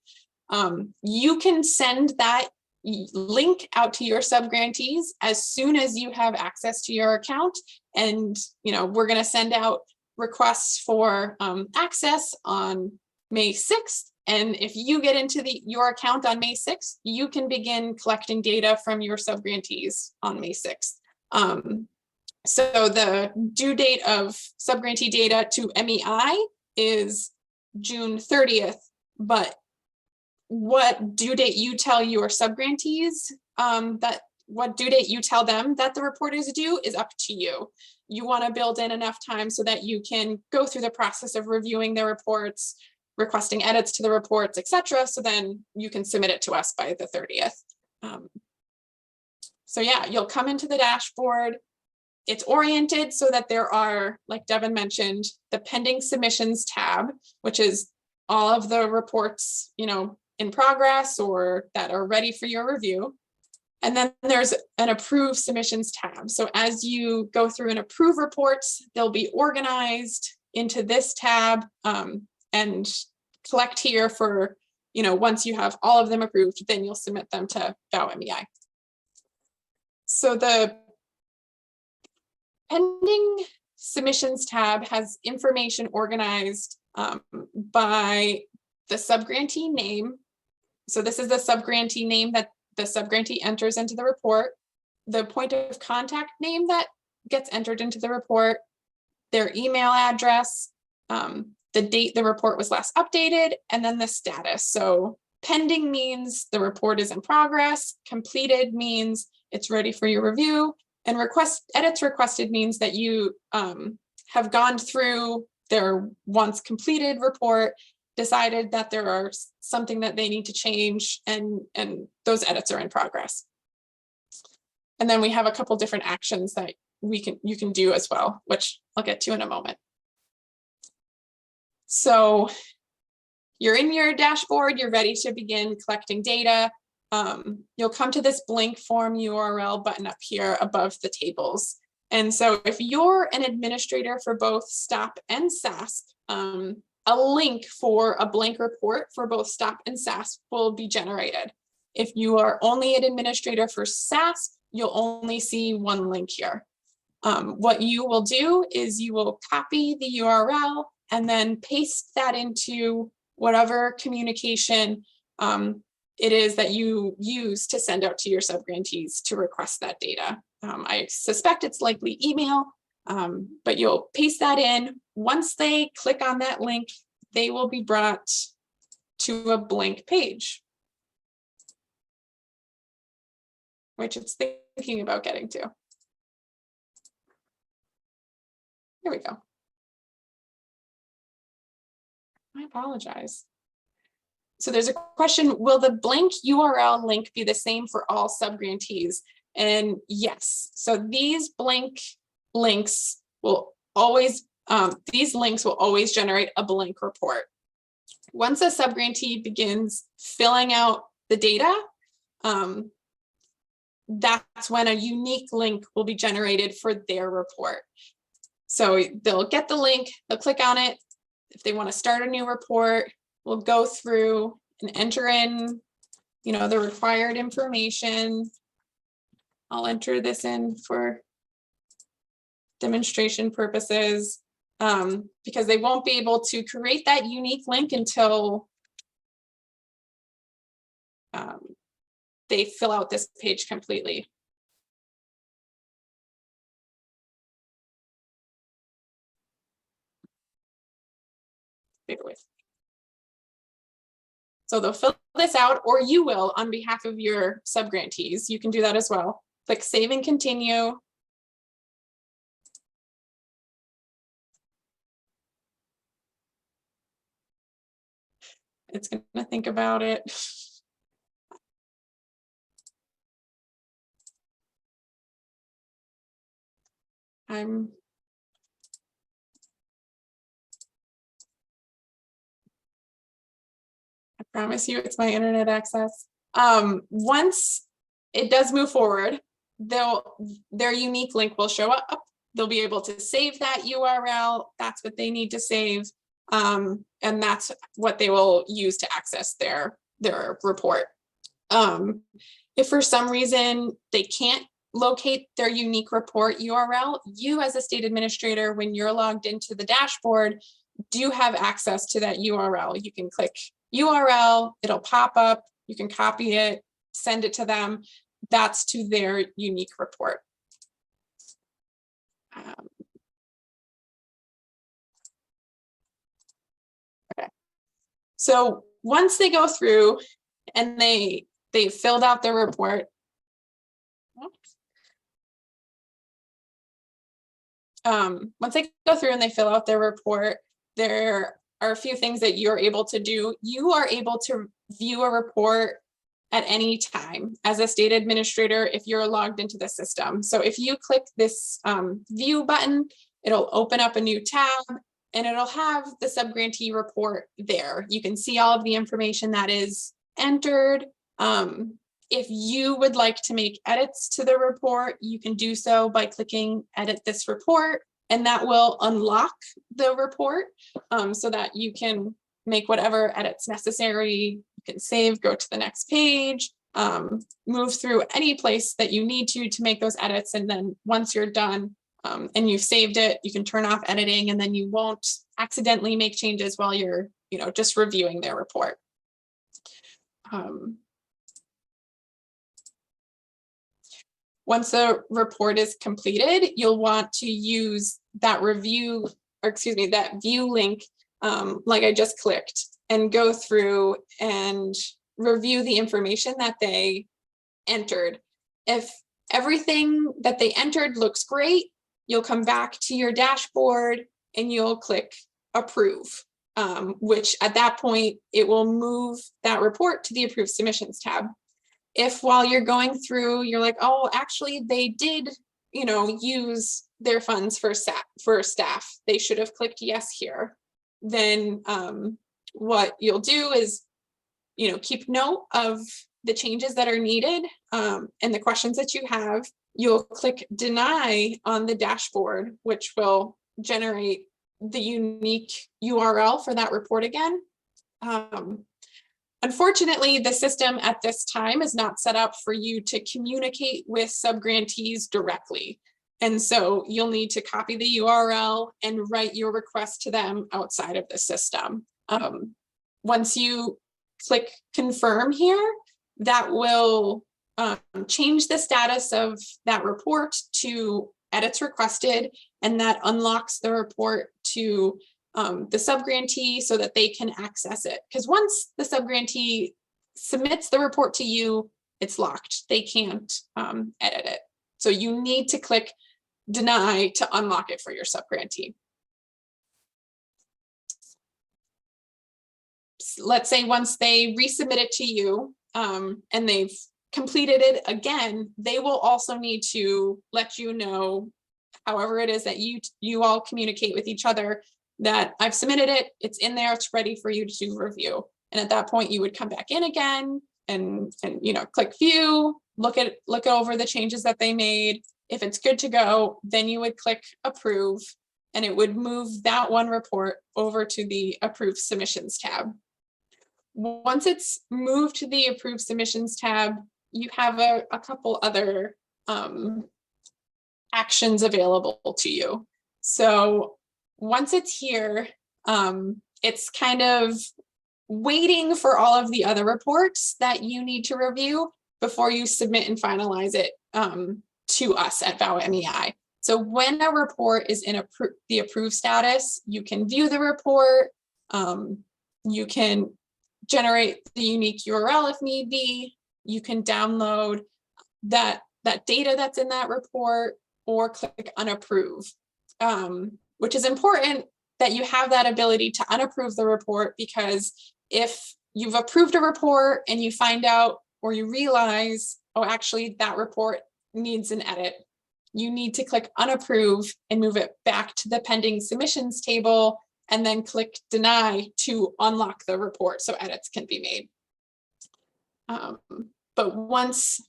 You can send that link out to your subgrantees as soon as you have access to your account. And, you know, we're going to send out requests for access on May 6th. And if you get into your account on May 6th, you can begin collecting data from your subgrantees on May 6th. So the due date of subgrantee data to MEI is June 30th, but what due date you tell your subgrantees, what due date you tell them that the report is due is up to you. You want to build in enough time so that you can go through the process of reviewing their reports, requesting edits to the reports, etc. So then you can submit it to us by the 30th. So yeah, you'll come into the dashboard. It's oriented so that there are, like Devin mentioned, the pending submissions tab, which is all of the reports, you know, in progress or that are ready for your review. And then there's an approve submissions tab. So as you go through and approve reports, they'll be organized into this tab and collect here for, you know, once you have all of them approved, then you'll submit them to VOW MEI. So the pending submissions tab has information organized by the subgrantee name. So this is the subgrantee name that the subgrantee enters into the report, the point of contact name that gets entered into the report, their email address, the date the report was last updated, and then the status. So pending means the report is in progress, completed means it's ready for your review, and edits requested means that you have gone through their once completed report, decided that there are something that they need to change, and those edits are in progress. And then we have a couple different actions that you can do as well, which I'll get to in a moment. So you're in your dashboard, you're ready to begin collecting data. You'll come to this blank form URL button up here above the tables. And so if you're an administrator for both STOP and SASP, a link for a blank report for both STOP and SASP will be generated. If you are only an administrator for SASP, you'll only see one link here. What you will do is you will copy the URL and then paste that into whatever communication it is that you use to send out to your subgrantees to request that data. I suspect it's likely email, but you'll paste that in. Once they click on that link, they will be brought to a blank page, which it's thinking about getting to. Here we go. I apologize. So there's a question, will the blank URL link be the same for all subgrantees? And yes, so these blank links will always, these links will always generate a blank report. Once a subgrantee begins filling out the data, that's when a unique link will be generated for their report. So they'll get the link, they'll click on it. If they want to start a new report, we'll go through and enter in, you know, the required information. I'll enter this in for demonstration purposes because they won't be able to create that unique link until they fill out this page completely. Bear with me. So they'll fill this out, or you will on behalf of your subgrantees. You can do that as well. Click Save and Continue. It's going to think about it. I promise you it's my internet access. Once it does move forward, their unique link will show up. They'll be able to save that URL. That's what they need to save. And that's what they will use to access their report. If for some reason they can't locate their unique report URL, you as a state administrator, when you're logged into the dashboard, do have access to that URL. You can click URL, it'll pop up, you can copy it, send it to them. That's to their unique report. Okay. So once they go through and they filled out their report, once they go through and they fill out their report, there are a few things that you're able to do. You are able to view a report at any time as a state administrator if you're logged into the system. So if you click this view button, it'll open up a new tab and it'll have the subgrantee report there. You can see all of the information that is entered. If you would like to make edits to the report, you can do so by clicking edit this report, and that will unlock the report so that you can make whatever edits necessary. You can save, go to the next page, move through any place that you need to make those edits. And then once you're done and you've saved it, you can turn off editing, and then you won't accidentally make changes while you're, just reviewing their report. Once the report is completed, you'll want to use that that view link, like I just clicked, and go through and review the information that they entered. If everything that they entered looks great, you'll come back to your dashboard and you'll click approve, which at that point, it will move that report to the approved submissions tab. If while you're going through, you're like, oh, actually they did, use their funds for staff, they should have clicked yes here. Then what you'll do is, keep note of the changes that are needed and the questions that you have. You'll click deny on the dashboard, which will generate the unique URL for that report again. Unfortunately, the system at this time is not set up for you to communicate with subgrantees directly. And so you'll need to copy the URL and write your request to them outside of the system. Once you click confirm here, that will change the status of that report to edits requested, and that unlocks the report to the subgrantee so that they can access it. Because once the subgrantee submits the report to you, it's locked. They can't edit it. So you need to click deny to unlock it for your subgrantee. Let's say once they resubmit it to you and they've completed it again, they will also need to let you know, however it is that you all communicate with each other, that I've submitted it, it's in there, it's ready for you to review. And at that point, you would come back in again and click view, look over the changes that they made. If it's good to go, then you would click approve, and it would move that one report over to the approved submissions tab. Once it's moved to the approved submissions tab, you have a couple other actions available to you. So once it's here, it's kind of waiting for all of the other reports that you need to review before you submit and finalize it to us at VOW MEI. So when a report is in the approved status, you can view the report, you can generate the unique URL if need be, you can download that data that's in that report, or click unapprove. Which is important that you have that ability to unapprove the report, because if you've approved a report and you find out or you realize, oh, actually that report needs an edit, you need to click unapprove and move it back to the pending submissions table, and then click deny to unlock the report so edits can be made. But once,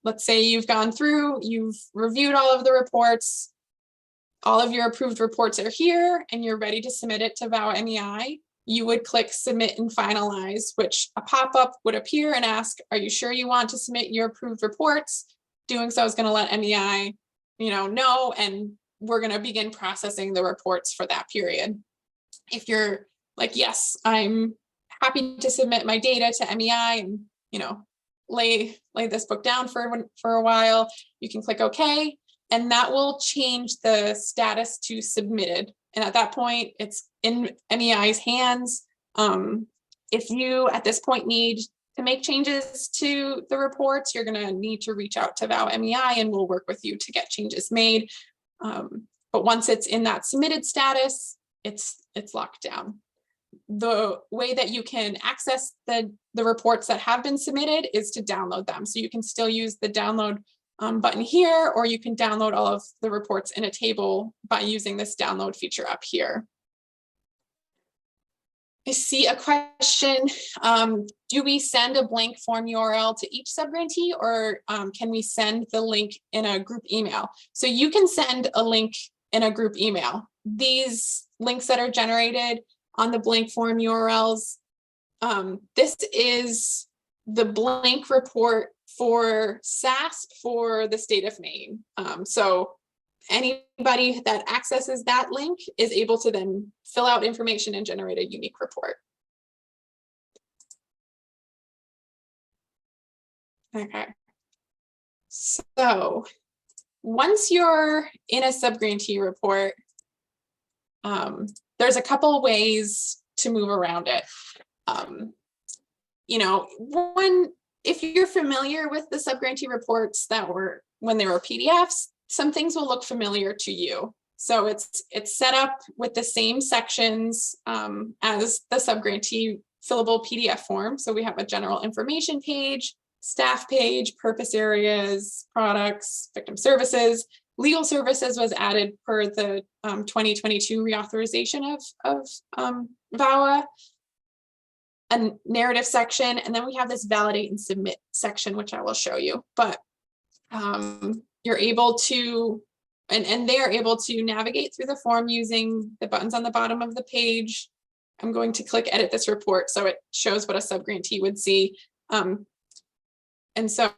let's say you've gone through, you've reviewed all of the reports, all of your approved reports are here, and you're ready to submit it to VOW MEI, you would click submit and finalize, which a pop-up would appear and ask, are you sure you want to submit your approved reports? Doing so is going to let MEI, know, and we're going to begin processing the reports for that period. If you're like, yes, I'm happy to submit my data to MEI and, lay this book down for a while, you can click OK. And that will change the status to submitted. And at that point, it's in MEI's hands. If you at this point need to make changes to the reports, you're going to need to reach out to VOW MEI, and we'll work with you to get changes made. But once it's in that submitted status, it's locked down. the way that you can access the reports that have been submitted is to download them. So you can still use the download button here, or you can download all of the reports in a table by using this download feature up here. I see a question. Do we send a blank form URL to each subgrantee, or can we send the link in a group email? So you can send a link in a group email. These links that are generated on the blank form URLs, this is the blank report for SASP for the state of Maine. So anybody that accesses that link is able to then fill out information and generate a unique report. Okay. So once you're in a subgrantee report, there's a couple ways to move around it. You know, one, if you're familiar with the subgrantee reports that were when they were PDFs, some things will look familiar to you. So it's set up with the same sections as the subgrantee fillable PDF form. So we have a general information page, staff page, purpose areas, products, victim services. Legal services was added per the 2022 reauthorization of VAWA. A narrative section, and then we have this validate and submit section, which I will show you. But you're able to, and they are able to navigate through the form using the buttons on the bottom of the page. I'm going to click edit this report so it shows what a subgrantee would see. And so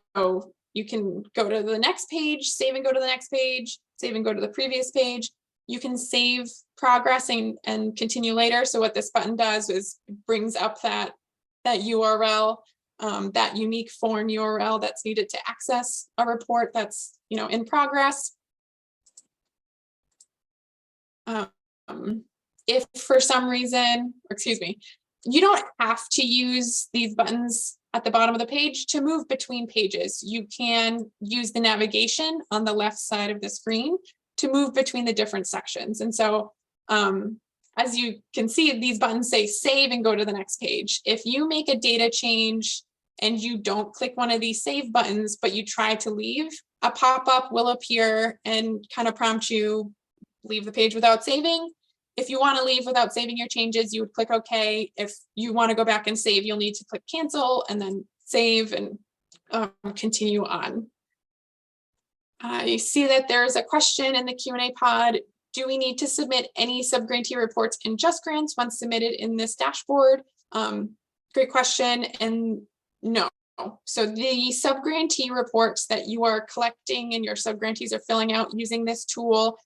you can go to the next page, save and go to the next page, save and go to the previous page. You can save progress and continue later. So what this button does is brings up that URL, that unique form URL that's needed to access a report that's, you know, in progress. If for some reason, excuse me, you don't have to use these buttons at the bottom of the page to move between pages. You can use the navigation on the left side of the screen to move between the different sections. And so as you can see, these buttons say save and go to the next page. If you make a data change and you don't click one of these save buttons, but you try to leave, a pop-up will appear and kind of prompt you, leave the page without saving. If you want to leave without saving your changes, you would click OK. If you want to go back and save, you'll need to click cancel and then save and continue on. You see that there's a question in the Q&A pod. Do we need to submit any subgrantee reports in JustGrants once submitted in this dashboard? Great question, and no. So the subgrantee reports that you are collecting and your subgrantees are filling out using this tool,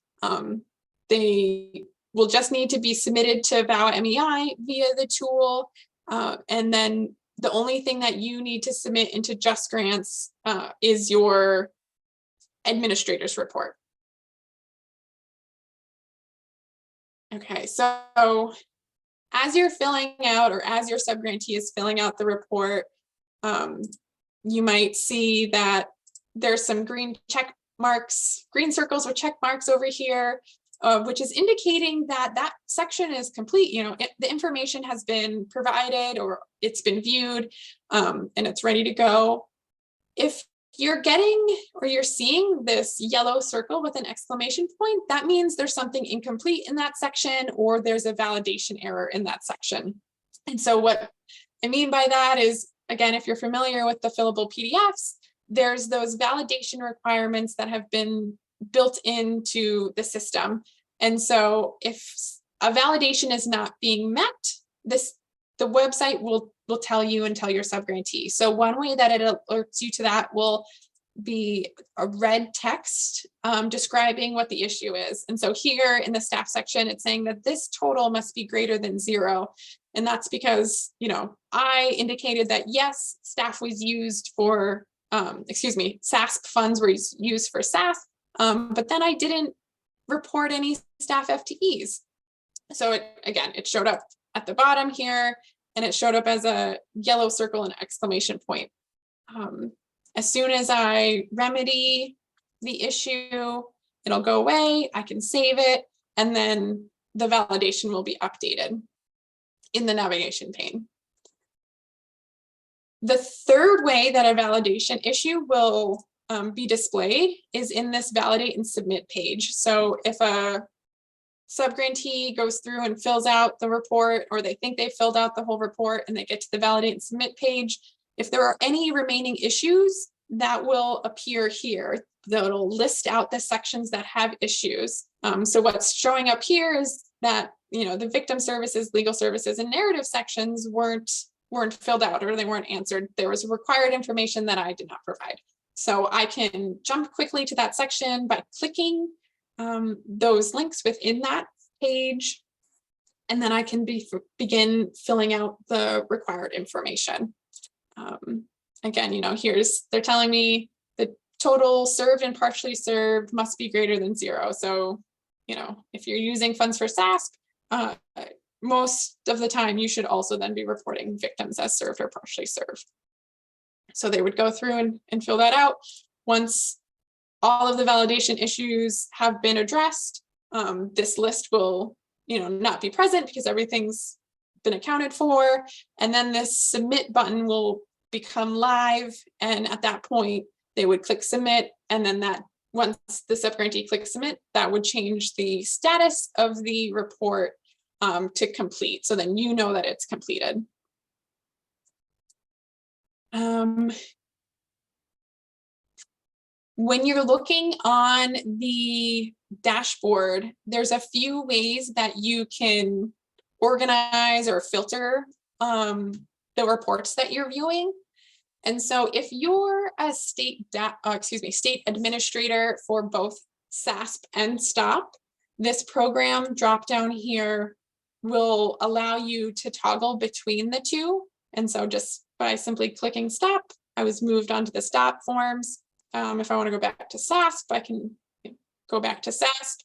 they will just need to be submitted to VAWA MEI via the tool. And then the only thing that you need to submit into JustGrants is your administrator's report. Okay, so as you're filling out, or as your subgrantee is filling out the report, you might see that there's some green check marks, green circles with check marks over here, which is indicating that that section is complete. You know, the information has been provided, or it's been viewed, and it's ready to go. If you're getting, or you're seeing this yellow circle with an exclamation point, that means there's something incomplete in that section, or there's a validation error in that section. And so what I mean by that is, again, if you're familiar with the fillable PDFs, there's those validation requirements that have been built into the system. And so if a validation is not being met, the website will tell you and tell your subgrantee. So one way that it alerts you to that will be a red text describing what the issue is. And so here in the staff section, it's saying that this total must be greater than 0. And that's because, you know, I indicated that yes, staff was used for, SASP funds were used for SASP, but then I didn't report any staff FTEs. So it showed up at the bottom here, and it showed up as a yellow circle and exclamation point. As soon as I remedy the issue, it'll go away, I can save it, and then the validation will be updated. in the navigation pane. The third way that a validation issue will be displayed is in this validate and submit page. So if a subgrantee goes through and fills out the report, or they think they filled out the whole report and they get to the validate and submit page, if there are any remaining issues, that will appear here. That'll list out the sections that have issues. So what's showing up here is that, you know, the victim services, legal services, and narrative sections weren't filled out, or they weren't answered. There was required information that I did not provide. So I can jump quickly to that section by clicking those links within that page, and then I can begin filling out the required information. Again, you know, they're telling me the total served and partially served must be greater than 0. So, you know, if you're using funds for SASP, most of the time you should also then be reporting victims as served or partially served. So they would go through and fill that out. Once all of the validation issues have been addressed, this list will, you know, not be present because everything's been accounted for. And then this submit button will become live. And at that point, they would click submit. And then that, once the subgrantee clicks submit, that would change the status of the report to complete. So then you know that it's completed. When you're looking on the dashboard, there's a few ways that you can organize or filter the reports that you're viewing. And so if you're a state administrator for both SASP and STOP, this program drop down here will allow you to toggle between the two. And so just by simply clicking STOP, I was moved onto the STOP forms. If I want to go back to SASP, I can go back to SASP.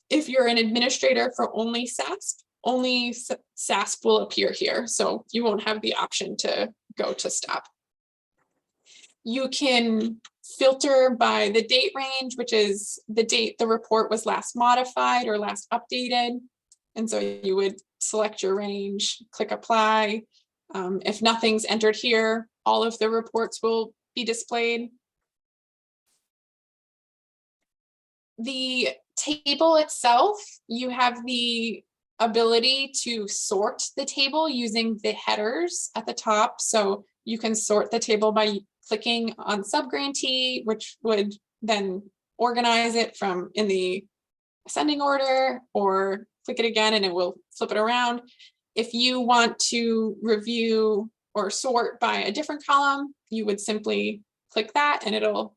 If you're an administrator for only SASP will appear here. So you won't have the option to go to STOP. You can filter by the date range, which is the date the report was last modified or last updated. And so you would select your range, click apply. If nothing's entered here, all of the reports will be displayed. The table itself, you have the ability to sort the table using the headers at the top. So you can sort the table by clicking on subgrantee, which would then organize it from in the ascending order, or click it again and it will flip it around. If you want to review or sort by a different column, you would simply click that and it'll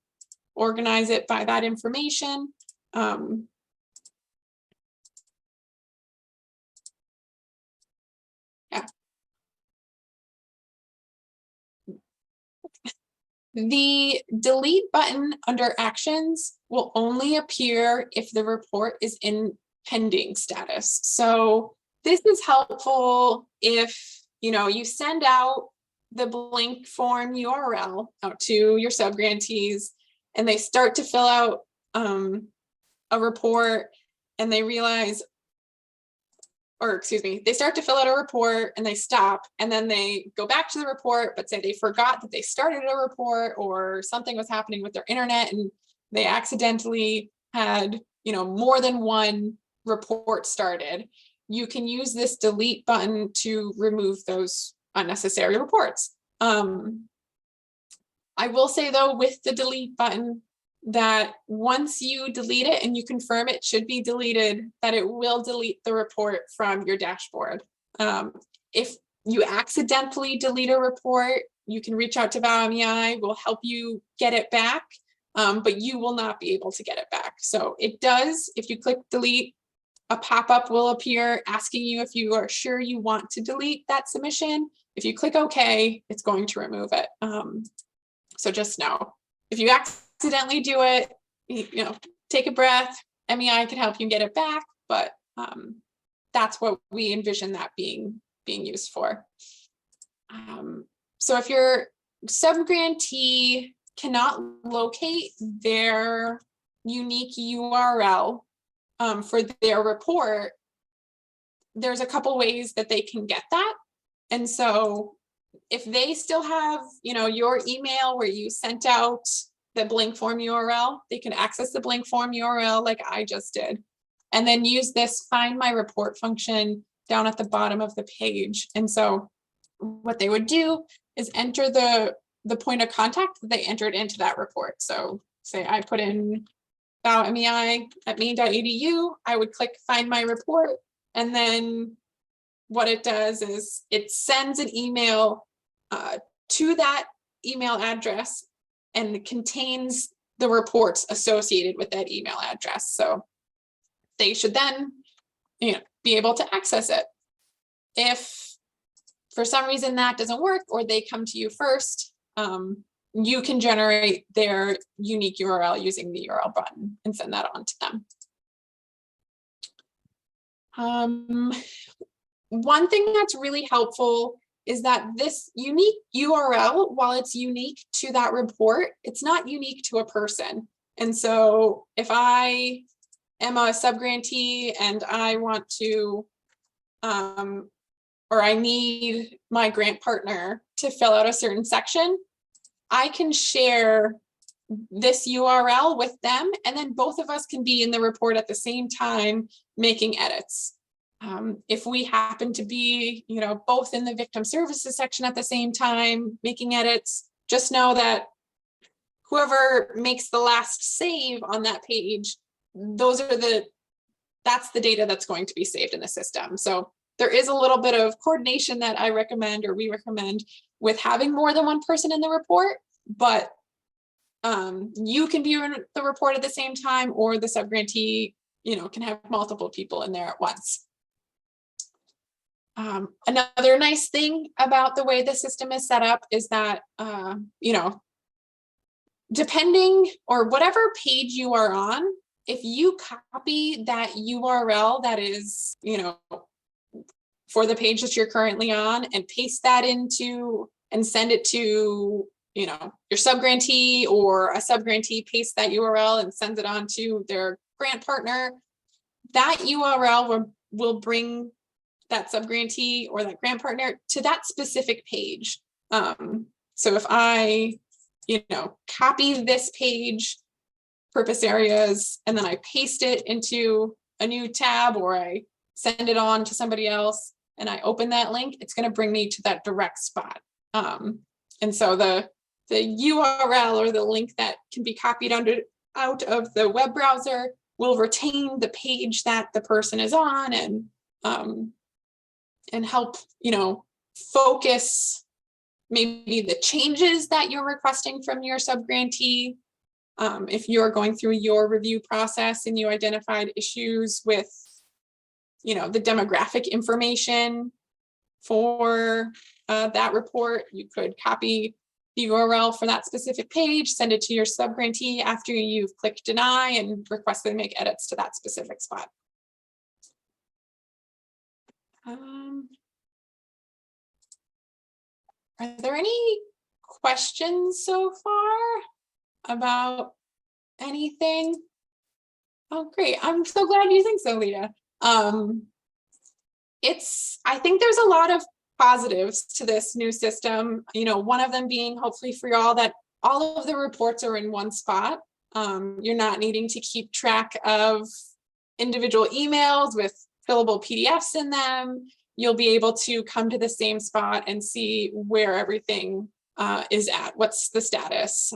organize it by that information. Yeah. The delete button under actions will only appear if the report is in pending status. So this is helpful if, you know, you send out the blank form URL out to your subgrantees and they start to fill out a report and they realize, or excuse me, they start to fill out a report and they stop and then they go back to the report, but say they forgot that they started a report or something was happening with their internet and they accidentally had, you know, more than one report started. You can use this delete button to remove those unnecessary reports. I will say though, with the delete button, that once you delete it and you confirm it should be deleted, that it will delete the report from your dashboard. If you accidentally delete a report, you can reach out to ValMEI, we'll help you get it back, but you will not be able to get it back. So it does, if you click delete, a pop-up will appear asking you if you are sure you want to delete that submission. If you click OK, it's going to remove it. So just know, if you accidentally do it, you know, take a breath. MEI can help you get it back, but that's what we envision that being used for. So if your subgrantee cannot locate their unique URL for their report, there's a couple ways that they can get that. And so if they still have, your email where you sent out the blank form URL, they can access the blank form URL like I just did, and then use this find my report function down at the bottom of the page. And so what they would do is enter the point of contact that they entered into that report. So say I put in MEI at maine.edu, I would click find my report, and then what it does is it sends an email to that email address, and it contains the reports associated with that email address. So they should then, be able to access it. If for some reason that doesn't work, or they come to you first, you can generate their unique URL using the URL button and send that on to them. One thing that's really helpful is that this unique URL, while it's unique to that report, it's not unique to a person. And so if I am a subgrantee and I want to, or I need my grant partner to fill out a certain section, I can share this URL with them, and then both of us can be in the report at the same time making edits. If we happen to be, both in the victim services section at the same time making edits, just know that whoever makes the last save on that page, that's the data that's going to be saved in the system. So there is a little bit of coordination that I recommend, or we recommend, with having more than one person in the report, but you can be in the report at the same time, or the subgrantee, can have multiple people in there at once. Another nice thing about the way the system is set up is that, depending, or whatever page you are on, if you copy that URL that is, for the page that you're currently on, and paste that into and send it to, your subgrantee, or a subgrantee pastes that URL and sends it on to their grant partner, that URL will bring that subgrantee or that grant partner to that specific page. So if I, copy this page, purpose areas, and then I paste it into a new tab, or I send it on to somebody else, and I open that link, it's going to bring me to that direct spot. And so the URL, or the link that can be copied out of the web browser, will retain the page that the person is on, and help, focus maybe the changes that you're requesting from your subgrantee. If you're going through your review process and you identified issues with, the demographic information for that report, you could copy the URL for that specific page, send it to your subgrantee after you've clicked deny, and request them to make edits to that specific spot. Are there any questions so far about anything? Oh, great. I'm so glad you think so, Leah. I think there's a lot of positives to this new system. One of them being, hopefully for y'all, that all of the reports are in one spot. You're not needing to keep track of individual emails with fillable PDFs in them. You'll be able to come to the same spot and see where everything is at, what's the status.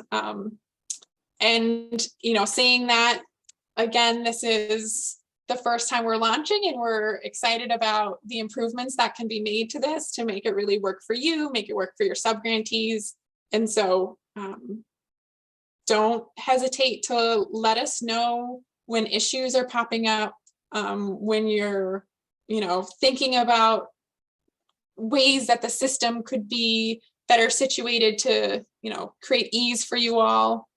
And, saying that, again, this is the first time we're launching, and we're excited about the improvements that can be made to this to make it really work for you, make it work for your subgrantees. And so don't hesitate to let us know when issues are popping up, when you're, thinking about ways that the system could be better situated to, create ease for you all.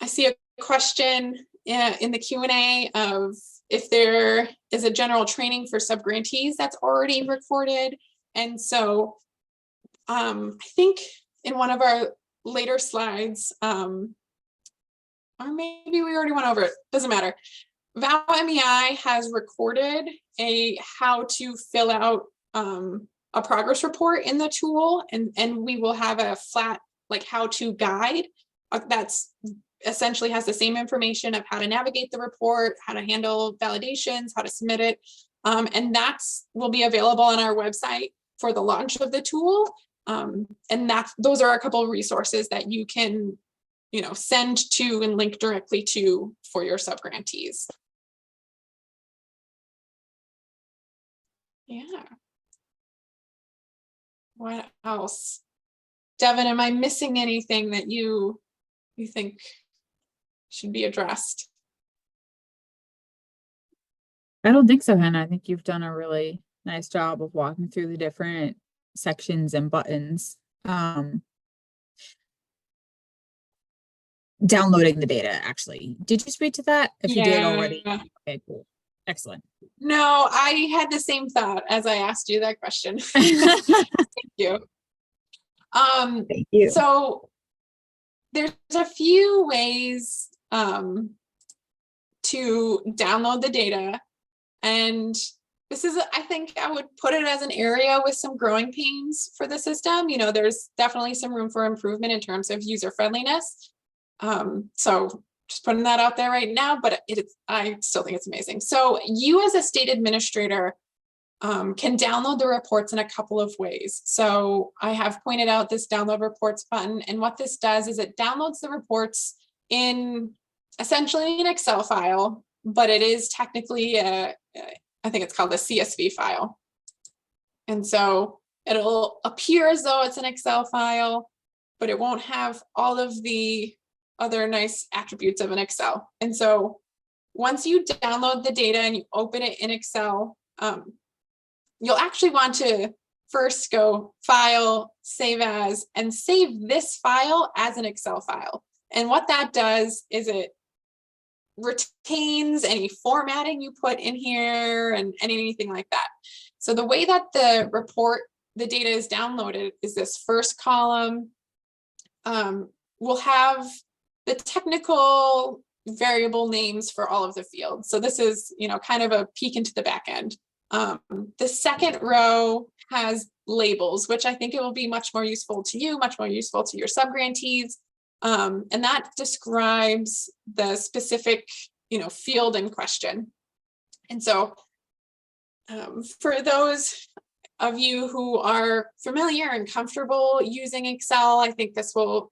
I see a question in the Q&A of if there is a general training for subgrantees that's already recorded. And so I think in one of our later slides, or maybe we already went over it, doesn't matter. ValMEI has recorded how to fill out a progress report in the tool, and we will have a flat like how to guide that's essentially has the same information of how to navigate the report, how to handle validations, how to submit it. And that's will be available on our website for the launch of the tool. And those are a couple of resources that you can, send to and link directly to for your subgrantees. Yeah. What else? Devin, am I missing anything that you think should be addressed? I don't think so, Hannah. I think you've done a really nice job of walking through the different sections and buttons. Downloading the data, actually. Did you speak to that? If you did already. Okay, cool. Excellent. No, I had the same thought as I asked you that question. Thank you. Thank you. So there's a few ways to download the data. And this is, I think I would put it as an area with some growing pains for the system. There's definitely some room for improvement in terms of user friendliness. So just putting that out there right now, but I still think it's amazing. So you as a state administrator can download the reports in a couple of ways. So I have pointed out this download reports button, and what this does is it downloads the reports in essentially an Excel file, but it is technically I think it's called a CSV file. And so it'll appear as though it's an Excel file, but it won't have all of the other nice attributes of an Excel. And so once you download the data and you open it in Excel, you'll actually want to first go File, Save As, and save this file as an Excel file. And what that does is it retains any formatting you put in here and anything like that. So the way that the data is downloaded is this first column will have the technical variable names for all of the fields. So this is, kind of a peek into the back end. The second row has labels, which I think it will be much more useful to you, much more useful to your subgrantees. And that describes the specific, field in question. And so for those of you who are familiar and comfortable using Excel, I think this will,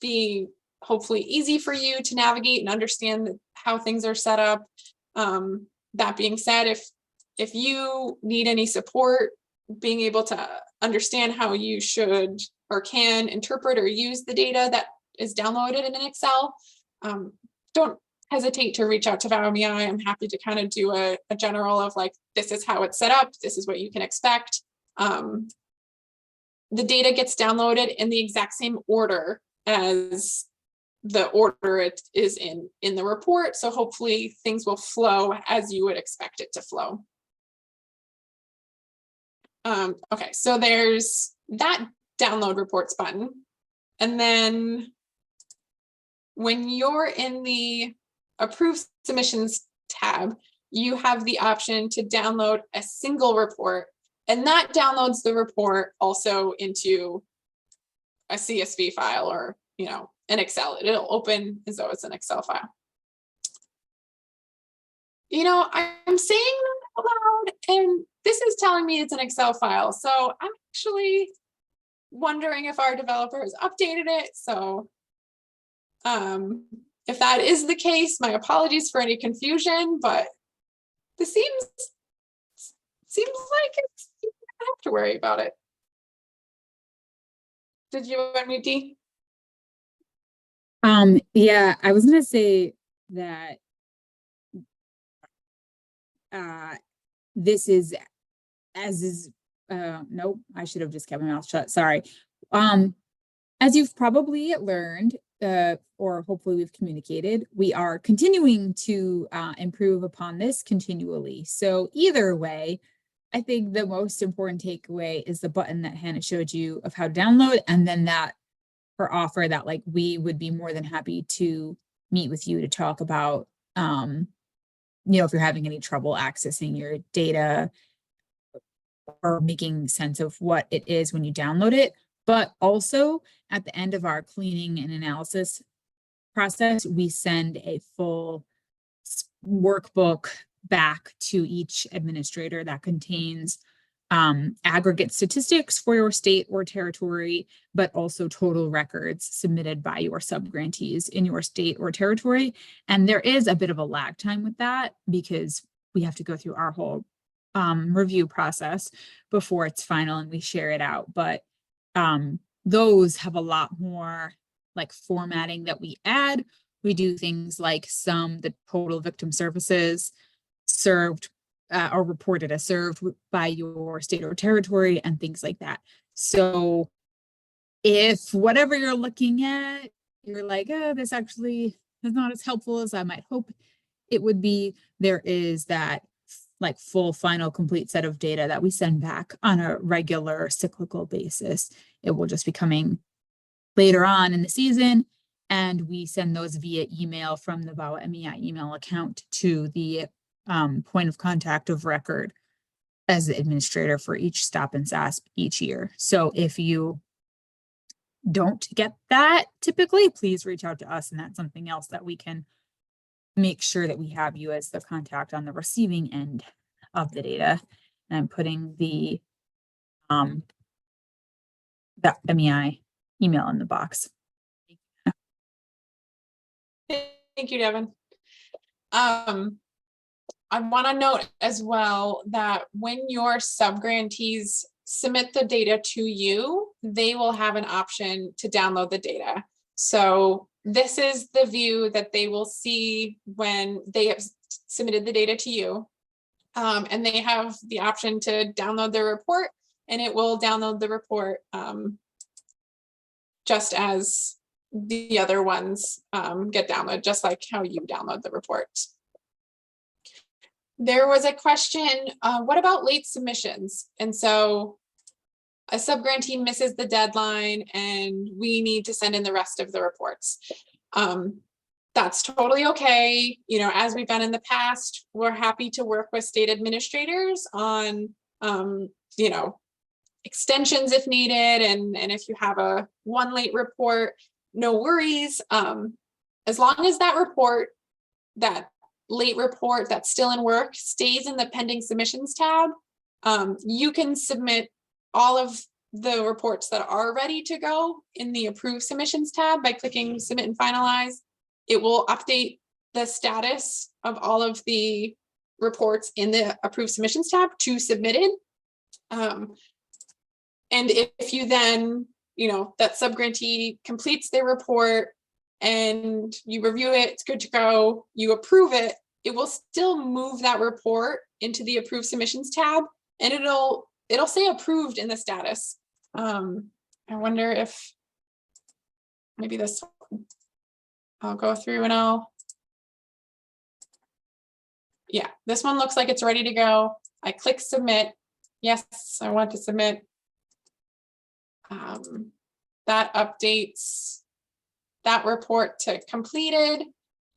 be hopefully easy for you to navigate and understand how things are set up. That being said, if you need any support being able to understand how you should or can interpret or use the data that is downloaded in an Excel, don't hesitate to reach out to ValMEI. I'm happy to kind of do a general of like, this is how it's set up. This is what you can expect. The data gets downloaded in the exact same order as the order it is in the report. So hopefully things will flow as you would expect it to flow. Okay, so there's that download reports button. And then when you're in the approve submissions tab, you have the option to download a single report, and that downloads the report also into a CSV file or, an Excel. It'll open as though it's an Excel file. I'm saying that out loud, and this is telling me it's an Excel file. So I'm actually wondering if our developers updated it. So if that is the case, my apologies for any confusion, but this seems like you don't have to worry about it. Did you unmute Dee? Yeah, I was gonna say that this is nope, I should have just kept my mouth shut. Sorry. As you've probably learned, or hopefully we've communicated, we are continuing to improve upon this continually. So either way, I think the most important takeaway is the button that Hannah showed you of how to download, and then that her offer that like we would be more than happy to meet with you to talk about if you're having any trouble accessing your data or making sense of what it is when you download it. But also at the end of our cleaning and analysis process, we send a full workbook back to each administrator that contains aggregate statistics for your state or territory, but also total records submitted by your subgrantees in your state or territory. And there is a bit of a lag time with that because we have to go through our whole review process before it's final and we share it out. But those have a lot more like formatting that we add. We do things like the total victim services served or reported as served by your state or territory and things like that. So if whatever you're looking at, you're like, oh, this actually is not as helpful as I might hope it would be, there is that like full final complete set of data that we send back on a regular cyclical basis. It will just be coming later on in the season, and we send those via email from the VAWA MEI email account to the point of contact of record as the administrator for each stop in SASP each year. So if you don't get that typically, please reach out to us, and that's something else that we can make sure that we have you as the contact on the receiving end of the data. And I'm putting the MEI email in the box. Thank you, Devin. I want to note as well that when your subgrantees submit the data to you, they will have an option to download the data. So this is the view that they will see when they have submitted the data to you. And they have the option to download the report, and it will download the report just as the other ones get downloaded, just like how you download the reports. There was a question, what about late submissions? And so a subgrantee misses the deadline and we need to send in the rest of the reports. That's totally okay. As we've done in the past, we're happy to work with state administrators on, extensions if needed. And if you have one late report, no worries. As long as that late report that's still in work stays in the pending submissions tab, you can submit all of the reports that are ready to go in the approved submissions tab by clicking submit and finalize. It will update the status of all of the reports in the approved submissions tab to submitted. And if you then, that subgrantee completes their report and you review it, it's good to go, you approve it, it will still move that report into the approved submissions tab, and it'll say approved in the status. I wonder if maybe this one, I'll go through and yeah, this one looks like it's ready to go. I click submit. Yes, I want to submit. That updates that report to completed.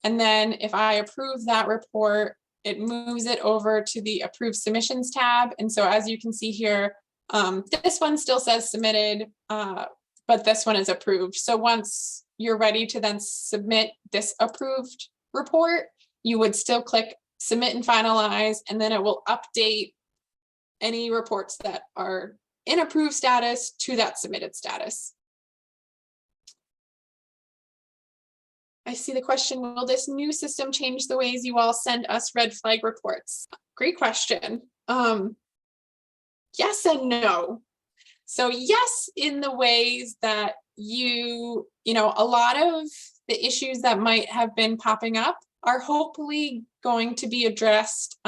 And then if I approve that report, it moves it over to the approved submissions tab. And so as you can see here, this one still says submitted, but this one is approved. So once you're ready to then submit this approved report, you would still click submit and finalize, and then it will update any reports that are in approved status to that submitted status. I see the question, will this new system change the ways you all send us red flag reports? Great question. Yes and no. So yes, in the ways that a lot of the issues that might have been popping up are hopefully going to be addressed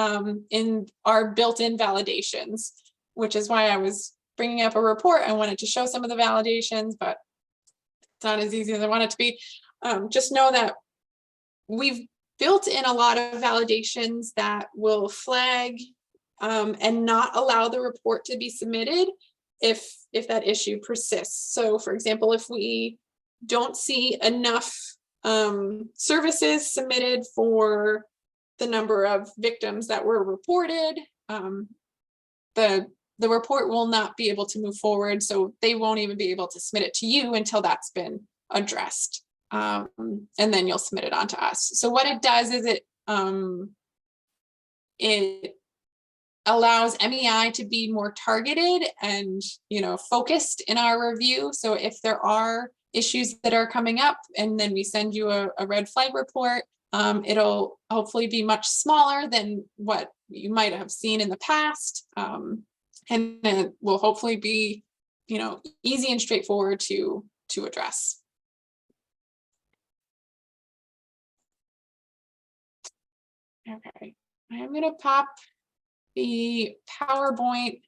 in our built-in validations, which is why I was bringing up a report. I wanted to show some of the validations, but it's not as easy as I want it to be. Just know that we've built in a lot of validations that will flag and not allow the report to be submitted if that issue persists. So for example, if we don't see enough services submitted for the number of victims that were reported, the report will not be able to move forward, so they won't even be able to submit it to you until that's been addressed. And then you'll submit it on to us. So what it does is it allows MEI to be more targeted and, focused in our review. So if there are issues that are coming up and then we send you a red flag report, it'll hopefully be much smaller than what you might have seen in the past. And it will hopefully be, easy and straightforward to address. Okay, I'm going to pop the PowerPoint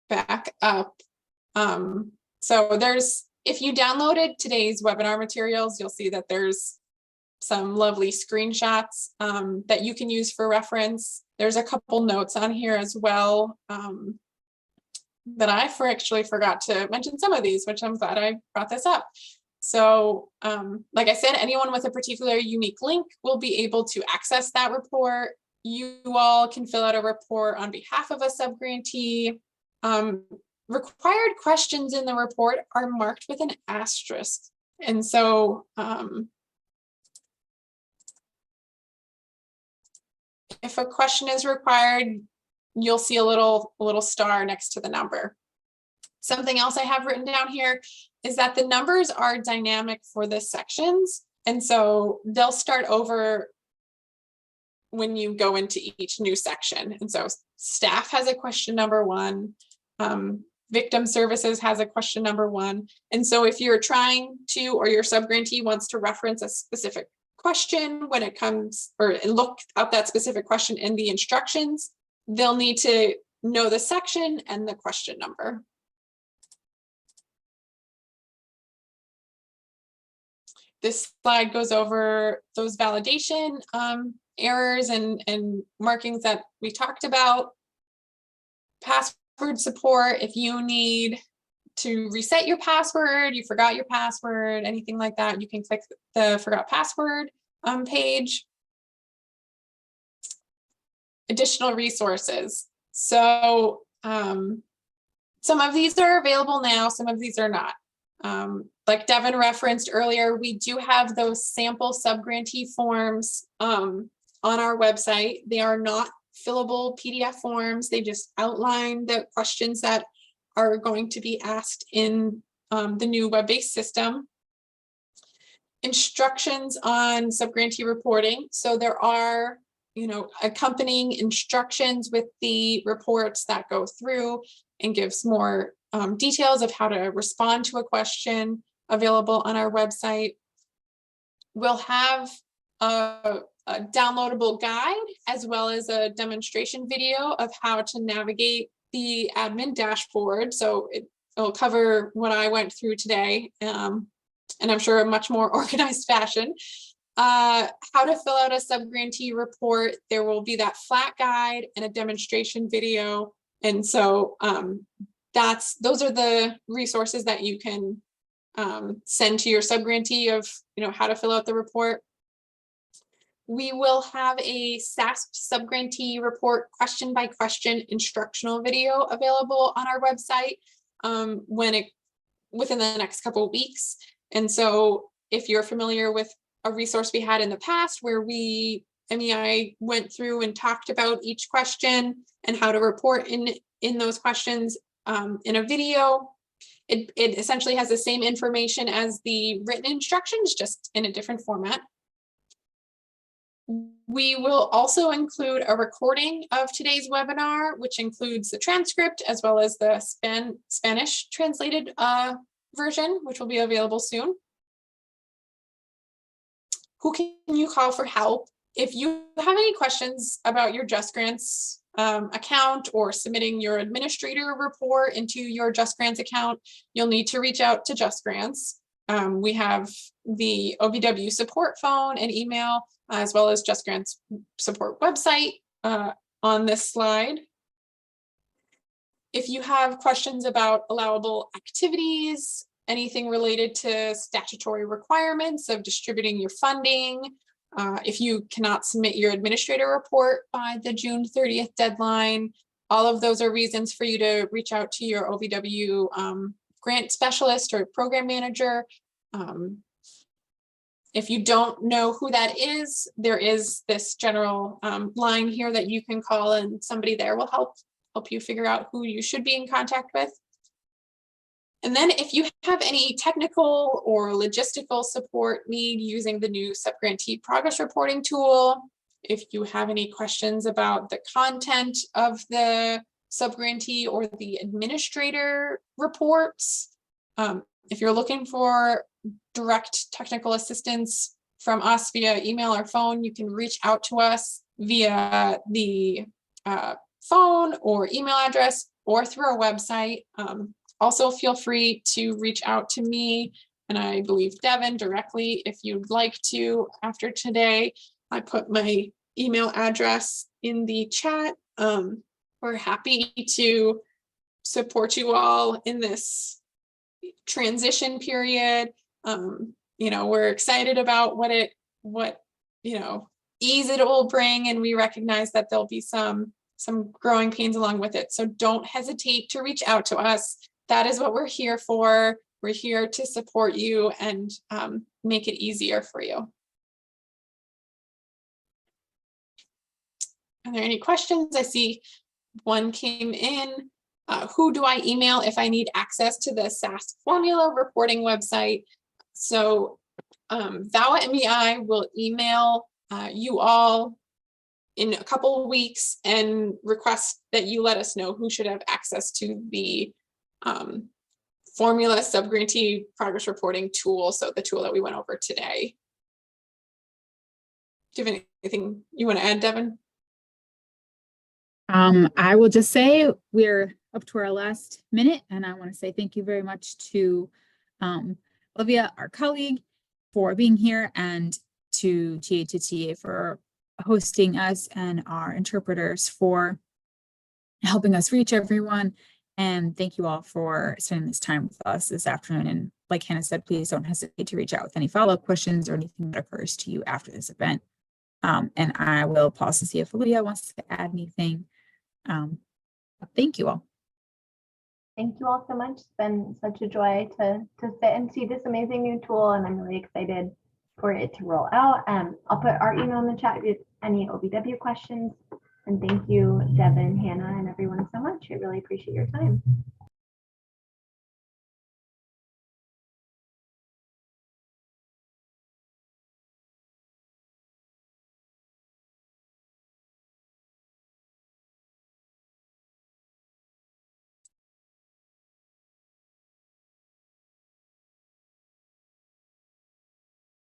back up. So if you downloaded today's webinar materials, you'll see that there's some lovely screenshots that you can use for reference. There's a couple notes on here as well that I actually forgot to mention some of these, which I'm glad I brought this up. So like I said, anyone with a particular unique link will be able to access that report. You all can fill out a report on behalf of a subgrantee. Required questions in the report are marked with an asterisk. And so if a question is required, you'll see a little star next to the number. Something else I have written down here is that the numbers are dynamic for the sections. And so they'll start over when you go into each new section. And so staff has a question number 1, victim services has a question number 1. And so if you're trying to, or your subgrantee wants to reference a specific question when it comes, or look up that specific question in the instructions, they'll need to know the section and the question number. This slide goes over those validation errors and markings that we talked about. Password support, if you need to reset your password, you forgot your password, anything like that, you can click the forgot password page. Additional resources. So some of these are available now, some of these are not. Like Devin referenced earlier, we do have those sample subgrantee forms on our website. They are not fillable PDF forms. They just outline the questions that are going to be asked in the new web-based system. Instructions on subgrantee reporting. So there are, accompanying instructions with the reports that go through and gives more details of how to respond to a question available on our website. We'll have a downloadable guide as well as a demonstration video of how to navigate the admin dashboard. So it'll cover what I went through today, and I'm sure a much more organized fashion. How to fill out a subgrantee report. There will be that flat guide and a demonstration video. And so those are the resources that you can send to your subgrantee of how to fill out the report. We will have a SASP subgrantee report question by question instructional video available on our website within the next couple of weeks. And so if you're familiar with a resource we had in the past where MEI went through and talked about each question and how to report in those questions in a video, it essentially has the same information as the written instructions, just in a different format. We will also include a recording of today's webinar, which includes the transcript as well as the Spanish translated version, which will be available soon. Who can you call for help? If you have any questions about your Just Grants account or submitting your administrator report into your Just Grants account, you'll need to reach out to Just Grants. We have the OVW support phone and email, as well as Just Grants support website on this slide. If you have questions about allowable activities, anything related to statutory requirements of distributing your funding, If you cannot submit your administrator report by the June 30th deadline, all of those are reasons for you to reach out to your OVW grant specialist or program manager. If you don't know who that is, there is this general line here that you can call, and somebody there will help you figure out who you should be in contact with. And then if you have any technical or logistical support need using the new subgrantee progress reporting tool, if you have any questions about the content of the subgrantee or the administrator reports, if you're looking for direct technical assistance from us via email or phone, you can reach out to us via the phone or email address or through our website. Also, feel free to reach out to me, and I believe Devin directly if you'd like to after today. I put my email address in the chat. We're happy to support you all in this transition period. We're excited about what ease it will bring, and we recognize that there'll be some growing pains along with it. So don't hesitate to reach out to us. That is what we're here for. We're here to support you and make it easier for you. Are there any questions? I see one came in. Who do I email if I need access to the SASP Formula reporting website? So Vala and I will email you all in a couple of weeks and request that you let us know who should have access to the Formula Subgrantee progress reporting tool. So the tool that we went over today. Do you have anything you want to add, Devin? I will just say we're up to our last minute, and I want to say thank you very much to Olivia, our colleague, for being here, and to TA for hosting us, and our interpreters for helping us reach everyone. And thank you all for spending this time with us this afternoon. And like Hannah said, please don't hesitate to reach out with any follow-up questions or anything that occurs to you after this event. And I will pause to see if Olivia wants to add anything. Thank you all. Thank you all so much. It's been such a joy to sit and see this amazing new tool, and I'm really excited for it to roll out. I'll put our email in the chat with any OVW questions. And thank you, Devin, Hannah, and everyone so much. I really appreciate your time.